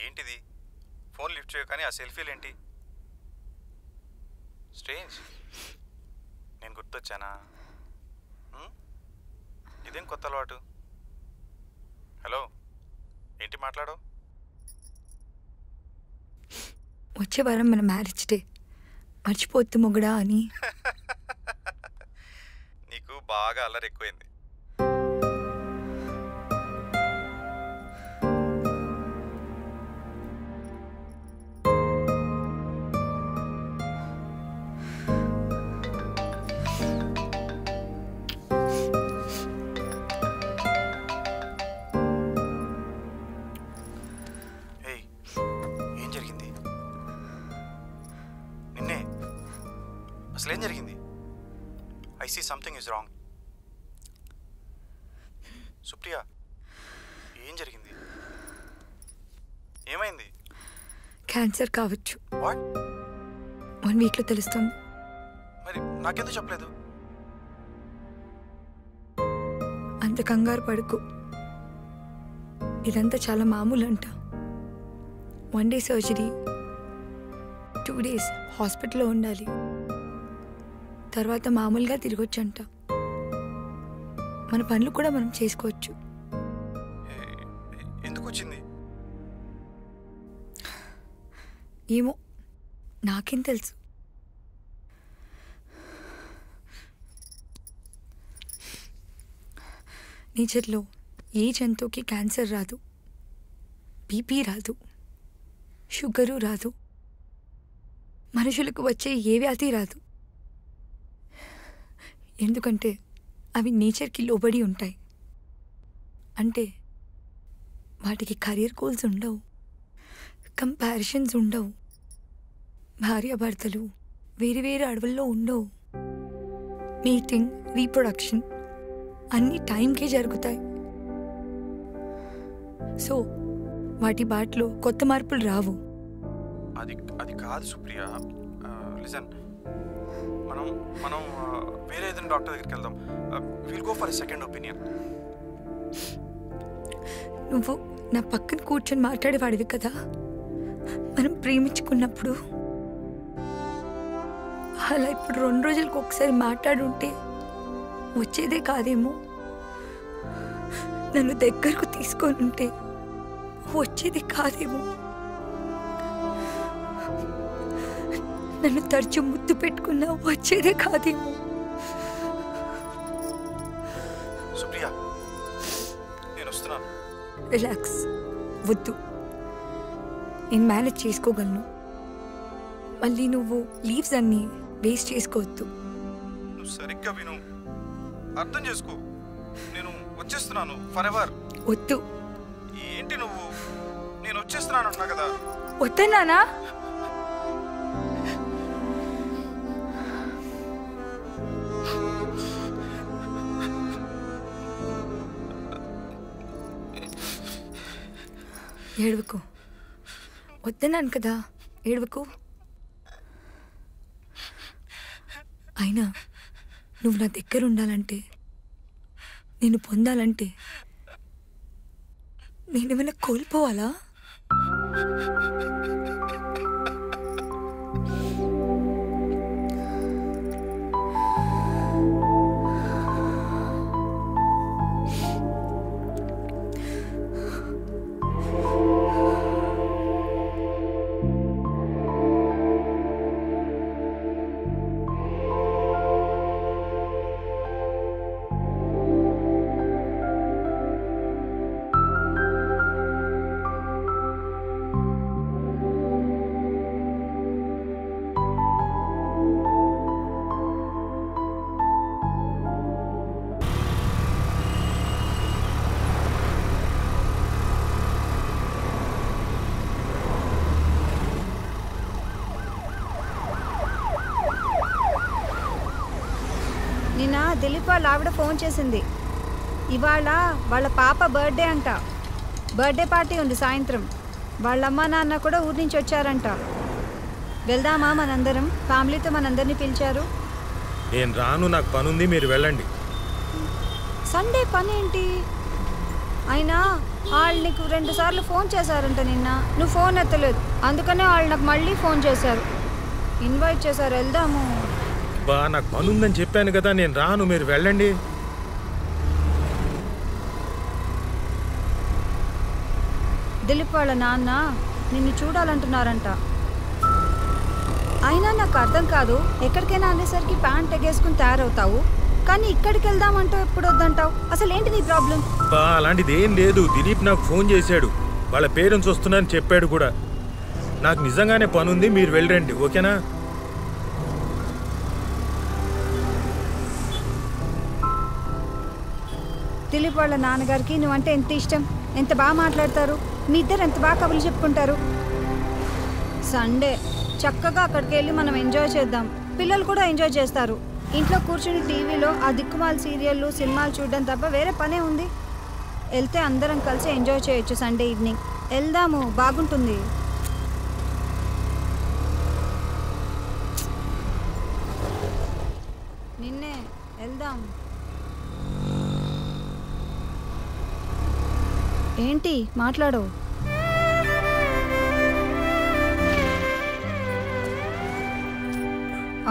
ఏంటిది? ఫోన్ లిఫ్ట్ చేయవు కానీ ఆ సెల్ఫీలు ఏంటి? స్ట్రేంజ్. నేను గుర్తొచ్చానా? ఇదేం కొత్త అలవాటు? హలో, ఏంటి మాట్లాడవు? వచ్చే వారం మన మ్యారేజ్ డే, మర్చిపోతు మొగడా అని. నీకు బాగా అల్లరి ఎక్కువైంది. అసలేం జరిగింది? I see something is wrong. Supriya, ఏం జరిగింది? ఏమైంది? క్యాన్సర్ కావచ్చు. వాట్? 1 వీక్లో తెలుస్తుంది. మరి నాకెందుకు చెప్పలేదు? అంత కంగారు పడుకు. ఇదంతా చాలా మామూలు అంట. 1 డే సర్జరీ, 2 డేస్ హాస్పిటల్లో ఉండాలి. తర్వాత మామూలుగా తిరగొచ్చంట. మన పనులు కూడా మనం చేసుకోవచ్చు. ఎందుకు వచ్చింది? ఏమో, నాకేం తెలుసు. నేచర్లో ఏ జంతువుకి క్యాన్సర్ రాదు, బీపీ రాదు, షుగరు రాదు, మనుషులకు వచ్చే ఏ వ్యాధి రాదు. ఎందుకంటే అవి నేచర్కి లోబడి ఉంటాయి. అంటే వాటికి కెరీర్ గోల్స్ ఉండవు, కంపారిజన్స్ ఉండవు, భార్యాభర్తలు వేరే వేరే అడవుల్లో ఉండవు. మీటింగ్, రీప్రొడక్షన్ అన్నీ టైంకే జరుగుతాయి. సో వాటి బాటలో కొత్త మార్పులు రావు. అది కాదు సుప్రియ. లిజన్, మనం వేరే ఏదైనా డాక్టర్ దగ్గరికి వెళ్దాం. Will go for a second opinion. నువ్వు నా పక్కన కూర్చొని మాట్లాడేవాడివి కదా మనం ప్రేమించుకున్నప్పుడు. అలా ఇప్పుడు 2 రోజులకు ఒకసారి మాట్లాడుంటే వచ్చేదే కాదేమో. నన్ను దగ్గరకు తీసుకొని ఉంటే వచ్చేది కాదేమో. నన్ను తరచు ముద్దు పెట్టుకున్నా వచ్చేదే కాదేమో. సుప్రియ, నేను వస్తున్నాను. రిలాక్స్, వద్దు. నేను మేనేజ్ చేసుకోగలను. మళ్ళీ నువ్వు లీవ్స్ అన్నీ వేస్ట్ చేసుకోవద్దు. నువ్వు సరిగ్గా విను, అర్థం చేసుకో. నేను వచ్చేస్తున్నాను ఫర్ ఎవర్. వద్దు. ఏంటి నువ్వు? నేను వచ్చేస్తున్నాను అంటున్నా కదా. వద్దన్నానా? ఏడవకు. వద్దన్నాను కదా, ఏడవకు. అయినా నువ్వు నా దగ్గర ఉండాలంటే, నేను పొందాలంటే నేనేమైనా కోల్పోవాలా? నిన్న దిలీప్ వాళ్ళ ఆవిడ ఫోన్ చేసింది. ఇవాళ వాళ్ళ పాప బర్త్డే అంట. బర్త్డే పార్టీ ఉంది సాయంత్రం. వాళ్ళ అమ్మ నాన్న కూడా ఊరి నుంచి వచ్చారంట. వెళ్దామా మనందరం? ఫ్యామిలీతో మనందరినీ పిలిచారు. నేను రాను, నాకు పని ఉంది, మీరు వెళ్ళండి. సండే పని ఏంటి? అయినా వాళ్ళు నీకు 2 సార్లు ఫోన్ చేశారంట నిన్న. నువ్వు ఫోన్ ఎత్తలేదు, అందుకనే వాళ్ళు నాకు మళ్ళీ ఫోన్ చేశారు, ఇన్వైట్ చేశారు. వెళ్దాము. బా, నాకు పని ఉందని చెప్పాను కదా, నేను రాను, మీరు వెళ్ళండి. దిలీప్ వాళ్ళ నాన్న నిన్ను చూడాలంటున్నారంట. అయినా నాకు అర్థం కాదు, ఎక్కడికైనా అనేసరికి ప్యాంట్ ఎగేసుకుని తయారవుతావు, కానీ ఇక్కడికి వెళ్దామంటావు, ఎప్పుడు వద్దంటావు. అసలు ఏంటి నీ ప్రాబ్లం? బా, అలాంటిది ఏం లేదు. దిలీప్ నాకు ఫోన్ చేశాడు, వాళ్ళ పేరెంట్స్ వస్తున్నారని చెప్పాడు కూడా. నాకు నిజంగానే పని ఉంది, మీరు వెళ్ళండి, ఓకేనా? దిలీప్ వాళ్ళ నాన్నగారికి నువ్వంటే ఎంత ఇష్టం, ఎంత బాగా మాట్లాడతారు, మీ ఇద్దరు ఎంత బాగా కబుర్లు చెప్పుకుంటారు. సండే చక్కగా అక్కడికి వెళ్ళి మనం ఎంజాయ్ చేద్దాం. పిల్లలు కూడా ఎంజాయ్ చేస్తారు. ఇంట్లో కూర్చుని టీవీలో ఆ దిక్కుమాల సీరియళ్ళు, సినిమాలు చూడడం తప్ప వేరే పనే ఉంది. వెళ్తే అందరం కలిసి ఎంజాయ్ చేయొచ్చు. సండే ఈవినింగ్ వెళ్దాము, బాగుంటుంది. నిన్నే వెళ్దాం. ఏంటి మాట్లాడు?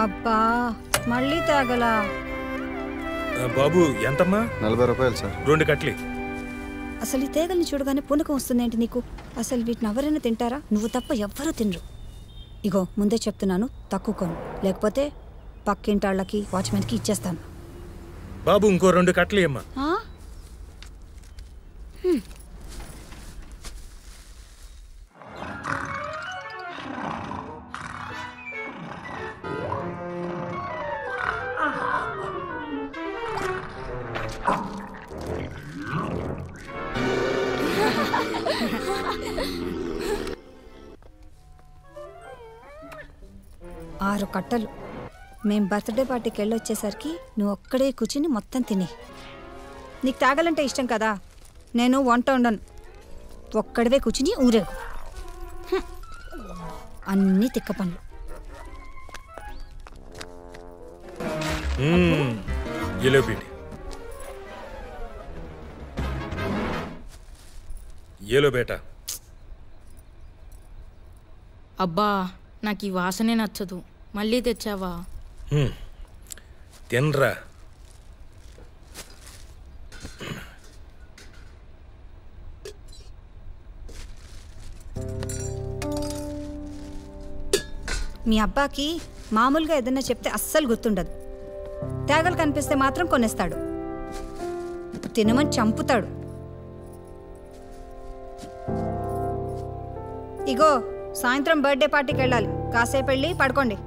అబ్బా, మళ్ళీ తాగలా? బాబు ఎంతమ్మా? 40 రూపాయలు సార్. 2 కట్లీ. అసలు ఈ తేగల్ని చూడగానే పూనకం వస్తుందేంటి నీకు? అసలు వీటిని ఎవరైనా తింటారా? నువ్వు తప్ప ఎవ్వరూ తినరు. ఇగో ముందే చెప్తున్నాను, తక్కువ కొను, లేకపోతే పక్కింటాళ్ళకి, వాచ్మెన్కి ఇచ్చేస్తాను. బాబు ఇంకో 2 కట్లీ అమ్మా. ఆరు కట్టలు. మేం బర్త్డే పార్టీకి వెళ్ళొచ్చేసరికి నువ్వు ఒక్కడే కూర్చుని మొత్తం తిని. నీకు తాగాలంటే ఇష్టం కదా, నేను వంట ఉండను. ఒక్కడవే కూర్చుని ఊరేగు. అన్నీ తిక్క పనులు. ఏలో బేటా. అబ్బా నాకు ఈ వాసనే నచ్చదు, మళ్ళీ తెచ్చావా? తినరా. మీ అబ్బాకి మామూలుగా ఏదన్నా చెప్తే అస్సలు గుర్తుండదు. తేగలు కనిపిస్తే మాత్రం కొనేస్తాడు, తినమని చంపుతాడు. ఇగో సాయంత్రం బర్త్డే పార్టీకి వెళ్ళాలి, కాసేపు వెళ్ళి పడుకోండి.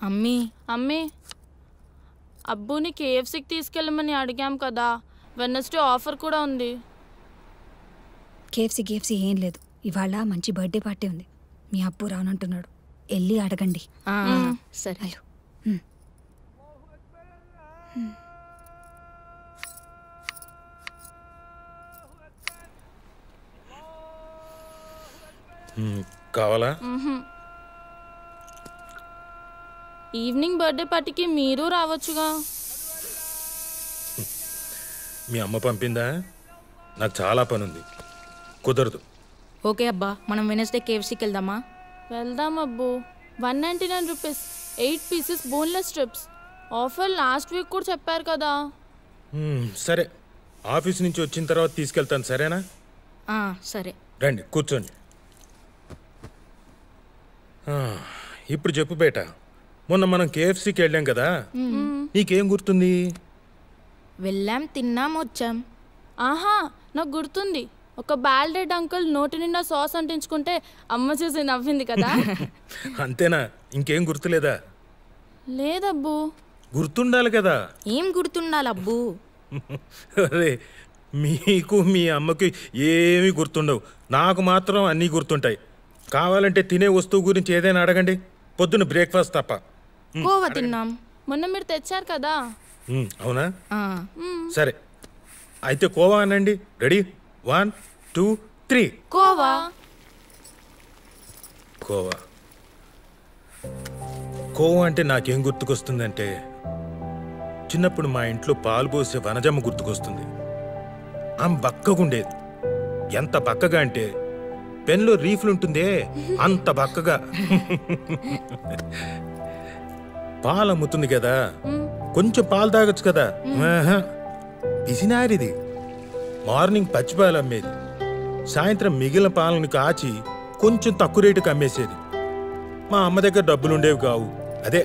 అమ్మీ అమ్మీ, అబ్బుని కేఎఫ్సీకి తీసుకెళ్ళమని అడిగాం కదా, వెన్నస్డే ఆఫర్ కూడా ఉంది. కేఎఫ్సీ ఏం లేదు, ఇవాళ మంచి బర్త్డే పార్టీ ఉంది. మీ అబ్బు రానంటున్నాడు, వెళ్ళి అడగండి. సరే. కావాలా? ఈవినింగ్ బర్త్డే పార్టీకి మీరు రావచ్చుగా. మీ అమ్మ పంపిందా? నాకు చాలా పని ఉంది, కుదరదు. ఓకే అబ్బా, మనం వెనస్డే కేఎఫ్సీకి వెళ్దామా? వెళ్దాం అబ్బు. 199 rupees, 8 pieces boneless strips. Offer last week కూడా చెప్పారు కదా. సరే, ఆఫీస్ నుంచి వచ్చిన తర్వాత తీసుకెళ్తాను, సరేనా? సరే రండి కూర్చోండి. ఇప్పుడు చెప్పు బేట, మొన్న మనం కేఎఫ్సీకి వెళ్ళాం కదా, నీకేం గుర్తుంది? వెళ్ళాం, తిన్నాం, వచ్చాం. ఆహా, నాకు గుర్తుంది. ఒక బాల్డెడ్ అంకుల్ నోటి నిండా సాస్ అంటించుకుంటే అమ్మ చూసి నవ్వింది కదా. అంతేనా? ఇంకేం గుర్తులేదా? లేదబ్బు. గుర్తుండాలి కదా. ఏం గుర్తుండాలి అబ్బు? అరే, మీకు మీ అమ్మకి ఏమీ గుర్తుండవు, నాకు మాత్రం అన్నీ గుర్తుంటాయి. కావాలంటే తినే వస్తువు గురించి ఏదైనా అడగండి, పొద్దున్న బ్రేక్ఫాస్ట్ తప్ప. కోవా తిన్నాం, మొన్న మీరు తెచ్చారు కదా. అవునా? సరే, అయితే కోవా అనండి. రెడీ? 1 2 3. కోవా. కోవా కోవా అంటే నాకేం గుర్తుకొస్తుందంటే, చిన్నప్పుడు మా ఇంట్లో పాలు పోసే వనజమ్మ గుర్తుకొస్తుంది. ఆమె బక్కగుండేది. ఎంత బక్కగా అంటే పెన్లో రీఫ్లుంటుందే అంత బక్కగా. పాలు అమ్ముతుంది కదా, కొంచెం పాలు తాగొచ్చు కదా. పిసినారిది. మార్నింగ్ పచ్చిపాలు అమ్మేది, సాయంత్రం మిగిలిన పాలను కాచి కొంచెం తక్కువ రేటుకి అమ్మేసేది. మా అమ్మ దగ్గర డబ్బులుండేవి కావు, అదే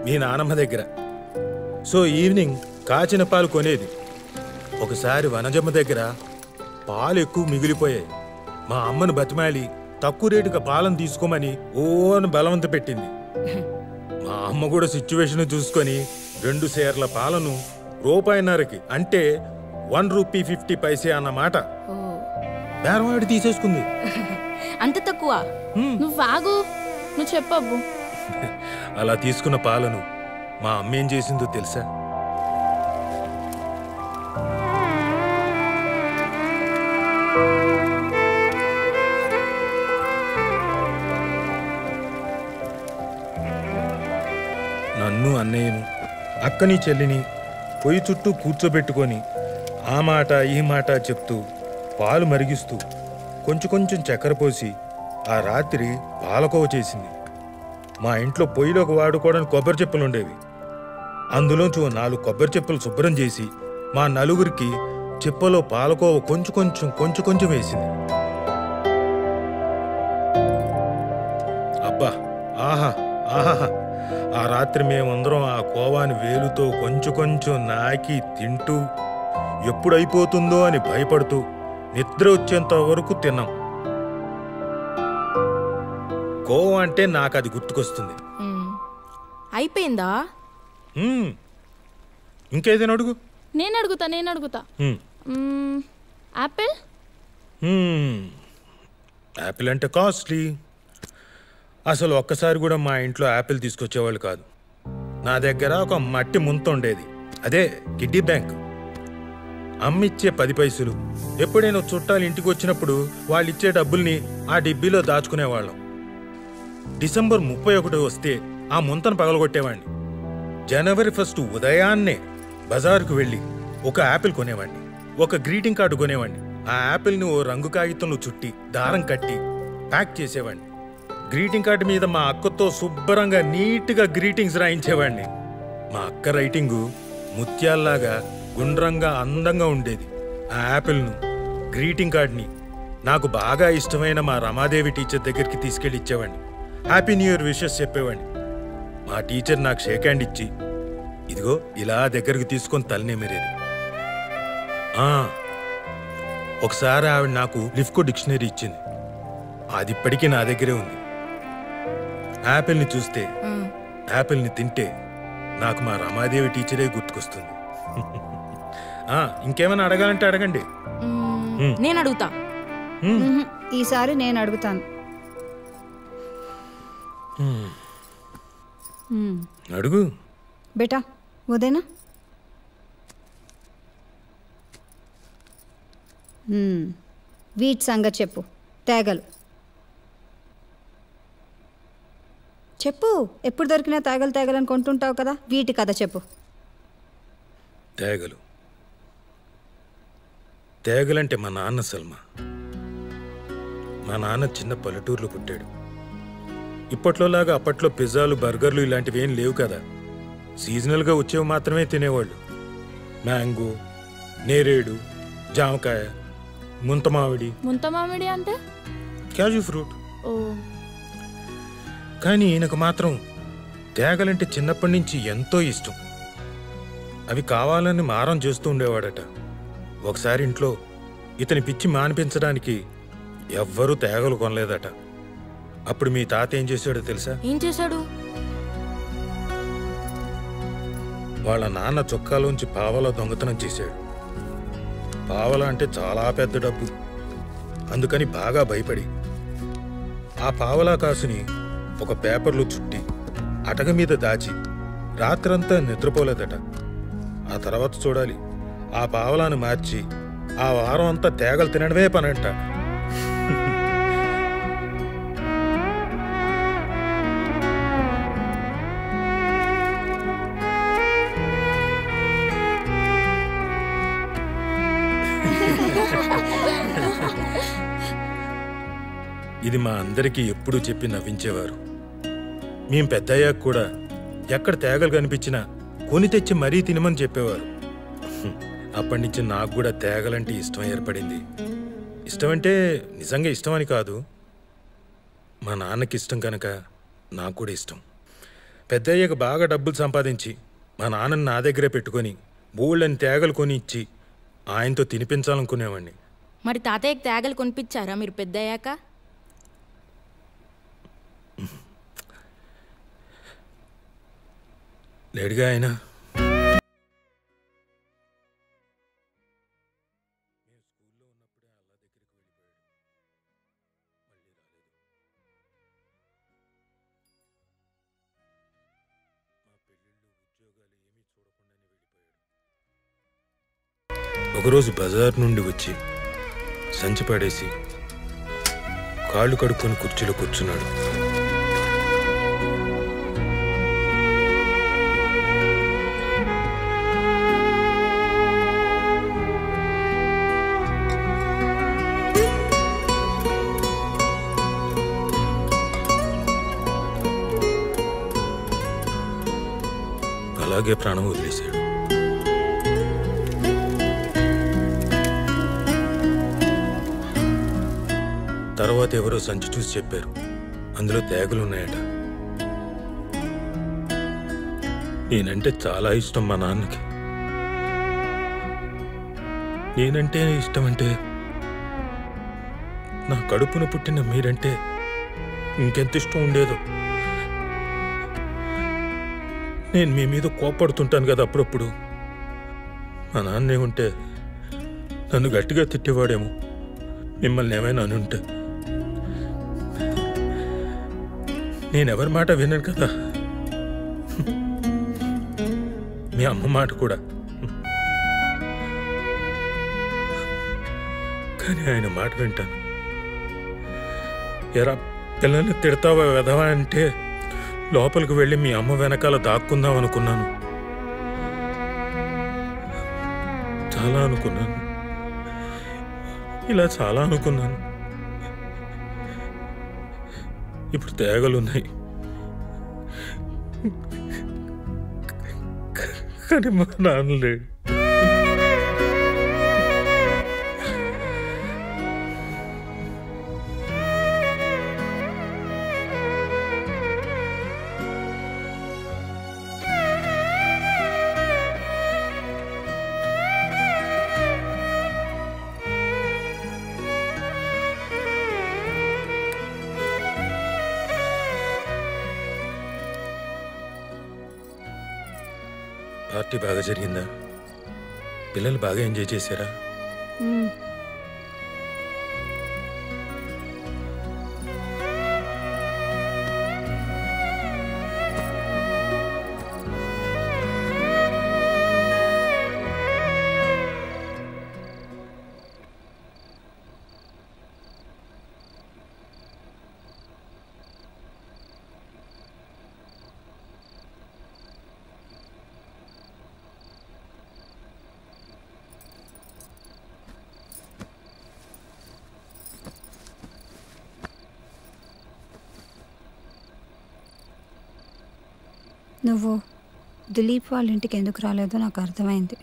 మీ నానమ్మ దగ్గర. సో ఈవినింగ్ కాచిన పాలు కొనేది. ఒకసారి వనజమ్మ దగ్గర పాలు ఎక్కువ మిగిలిపోయాయి. మా అమ్మను బతిమాలి తక్కువ రేటుగా పాలను తీసుకోమని ఓను బలవంత పెట్టింది. మా అమ్మ కూడా సిచ్యువేషన్ చూసుకొని 2 సేర్ల పాలను ₹1.5కి, అంటే 1 రూపీ 50 పైసే అన్నమాట. బేరం ఆడి తీసేసుకుంది. అంత తక్కువ? నువ్వు ఆగు, నువ్వు చెప్పబ్బు. అలా తీసుకున్న పాలను మా అమ్మ ఏం చేసిందో తెలుసా? నన్ను, అన్నయ్యను, అక్కని, చెల్లిని పొయ్యి చుట్టూ కూర్చోబెట్టుకొని ఆ మాట ఈ మాట చెప్తూ పాలు మరిగిస్తూ కొంచెం కొంచెం చక్కెర పోసి ఆ రాత్రి పాలకోవ చేసింది. మా ఇంట్లో పొయ్యిలోకి వాడుకోవడానికి కొబ్బరి చెప్పులు ఉండేవి. అందులోంచి 4 కొబ్బరి చెప్పులు శుభ్రం చేసి మా నలుగురికి చిప్పలో పాలకోవ కొంచెం కొంచెం వేసింది. అబ్బా, ఆహా ఆహా! ఆ రాత్రి మేమందరం ఆ కోవాని వేలుతో కొంచెం నాకి తింటూ ఎప్పుడైపోతుందో అని భయపడుతూ నిద్ర వచ్చేంత వరకు తిన్నాం. కోవా అంటే నాకు అది గుర్తుకొస్తుంది. అయిపోయిందా? ఇంకేదైనా అడుగు. నేను అడుగుతా. యాపిల్? యాపిల్ అంటే కాస్ట్లీ. అసలు ఒక్కసారి కూడా మా ఇంట్లో యాపిల్ తీసుకొచ్చేవాళ్ళు కాదు. నా దగ్గర ఒక మట్టి ముంత ఉండేది, అదే కిడ్డీ బ్యాంక్. అమ్మిచ్చే 10 పైసలు. ఎప్పుడైనా చుట్టాలు ఇంటికి వచ్చినప్పుడు వాళ్ళు ఇచ్చే డబ్బుల్ని ఆ డిబ్బీలో దాచుకునేవాళ్ళం. డిసెంబర్ 31 వస్తే ఆ ముంతను పగలగొట్టేవాడిని. జనవరి 1 ఉదయాన్నే బజారుకు వెళ్ళి ఒక యాపిల్ కొనేవాడిని, ఒక గ్రీటింగ్ కార్డు కొనేవాడిని. ఆ యాపిల్ని ఓ రంగు కాగితంలో చుట్టి దారం కట్టి ప్యాక్ చేసేవాడిని. గ్రీటింగ్ కార్డు మీద మా అక్కతో శుభ్రంగా నీట్గా గ్రీటింగ్స్ రాయించేవాడిని. మా అక్క రైటింగు ముత్యాల్లాగా గుండ్రంగా అందంగా ఉండేది. ఆ యాపిల్ను, గ్రీటింగ్ కార్డ్ని నాకు బాగా ఇష్టమైన మా రమాదేవి టీచర్ దగ్గరికి తీసుకెళ్ళి ఇచ్చేవాడిని. హ్యాపీ న్యూ ఇయర్ విషెస్ చెప్పేవాడిని. మా టీచర్ నాకు షేక్ హ్యాండ్ ఇచ్చి, ఇదిగో ఇలా దగ్గరికి తీసుకొని తలనేమిరేది. ఒకసారి ఆవిడ నాకు లిఫ్కో డిక్షనరీ ఇచ్చింది. అది ఇప్పటికీ నా దగ్గరే ఉంది. యాపిల్ని చూస్తే, యాపిల్ని తింటే నాకు మా రమాదేవి టీచరే గుర్తుకొస్తుంది. ఇంకేమైనా అడగాలంటే అడగండి. నేను అడుగుతా. ఈసారి నేను అడుగుతాను. అడుగు బేటా. ఉదయనా? వీటి సంగతి చెప్పు. తేగలు చెప్పు. ఎప్పుడు దొరికినా తేగలని కొంటుంటావు కదా, వీటి కథ చెప్పు. తేగలంటే మా నాన్న సల్మా. మా నాన్న చిన్న పల్లెటూరులో పుట్టాడు. ఇప్పట్లోలాగా అప్పట్లో పిజ్జాలు, బర్గర్లు ఇలాంటివి ఏం లేవు కదా. సీజనల్గా వచ్చేవి మాత్రమే తినేవాళ్ళు. మ్యాంగో, నేరేడు, జామకాయ, ముంతమామిడి. ముంతమామిడి అంటే క్యాజు ఫ్రూట్. కానీ ఈయనకు మాత్రం తేగలంటే చిన్నప్పటి నుంచి ఎంతో ఇష్టం. అవి కావాలని మారం చేస్తూ ఉండేవాడట. ఒకసారి ఇంట్లో ఇతని పిచ్చి మానిపించడానికి ఎవ్వరూ తేగలు కొనలేదట. అప్పుడు మీ తాత ఏం చేశాడో తెలుసా? ఏం చేశాడు? వాళ్ళ నాన్న చొక్కాలోంచి పావలా దొంగతనం చేశాడు. పావలా అంటే చాలా పెద్ద డబ్బు. అందుకని బాగా భయపడి ఆ పావలా కాసుని ఒక పేపర్లో చుట్టి అటక మీద దాచి రాత్రంతా నిద్రపోలేదట. ఆ తర్వాత చూడాలి, ఆ పావలాను మార్చి ఆ వారం అంతా తేగలు తినడమే పనంట. ఇది మా అందరికీ ఎప్పుడూ చెప్పి నవ్వించేవారు. మేం పెద్దయ్యాక కూడా ఎక్కడ తేగలు కనిపించినా కొని తెచ్చి మరీ తినమని చెప్పేవారు. అప్పటి నుంచి నాకు కూడా తేగలంటే ఇష్టం ఏర్పడింది. ఇష్టం అంటే నిజంగా ఇష్టమని కాదు, మా నాన్నకి ఇష్టం కనుక నాకు కూడా ఇష్టం. పెద్దయ్యాక బాగా డబ్బులు సంపాదించి మా నాన్నని నా దగ్గరే పెట్టుకొని బోళ్ళని తేగలు కొని ఇచ్చి ఆయనతో తినిపించాలనుకునేవాడిని. మరి తాతయ్యకి తేగలు కొనిపించారా మీరు పెద్దయ్యాక? లేడుగా ఆయన. ఒకరోజు బజార్ నుండి వచ్చి సంచి పడేసి కాళ్ళు కడుక్కొని కుర్చీలో కూర్చున్నాడు. అలాగే ప్రాణం వదిలేశాడు. తర్వాత ఎవరో సంచి చూసి చెప్పారు, అందులో తేగలున్నాయట. నేనంటే చాలా ఇష్టం మా నాన్నకి. నేనంటే ఇష్టం అంటే నా కడుపున పుట్టిన మీరంటే ఇంకెంత ఇష్టం ఉండేదో. నేను మీ మీద కోపడుతుంటాను కదా అప్పుడప్పుడు. మా నాన్నే ఉంటే నన్ను గట్టిగా తిట్టేవాడేమో, మిమ్మల్ని ఏమైనా అని ఉంటే. నేనెవరి మాట విన్నాను కదా, మీ అమ్మ మాట కూడా. కానీ ఆయన మాట వింటాను. ఎరా పిల్లల్ని తిడతావా వెధవా అంటే లోపలికి వెళ్ళి మీ అమ్మ వెనకాల దాక్కుందాం అనుకున్నాను. చాలా అనుకున్నాను, ఇలా చాలా అనుకున్నాను. ఇప్పుడు తేగలున్నాయి, కానీ మా నాన్న లేడు. పార్టీ బాగా జరిగిందా? పిల్లలు బాగా ఎంజాయ్ చేశారా? నువ్వు దిలీప్ వాళ్ళ ఇంటికి ఎందుకు రాలేదో నాకు అర్థమైంది.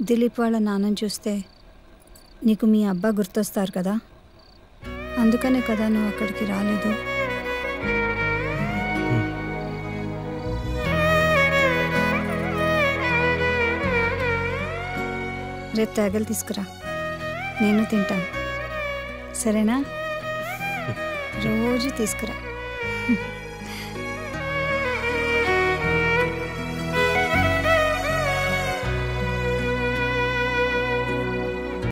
దిలీప్ వాళ్ళ నాన్నని చూస్తే నీకు మీ అబ్బా గుర్తొస్తారు కదా, అందుకనే కదా నువ్వు అక్కడికి రాలేదు. రేపు తేగలు తీసుకురా, నేను తింటాను, సరేనా? రోజు తీసుకురా.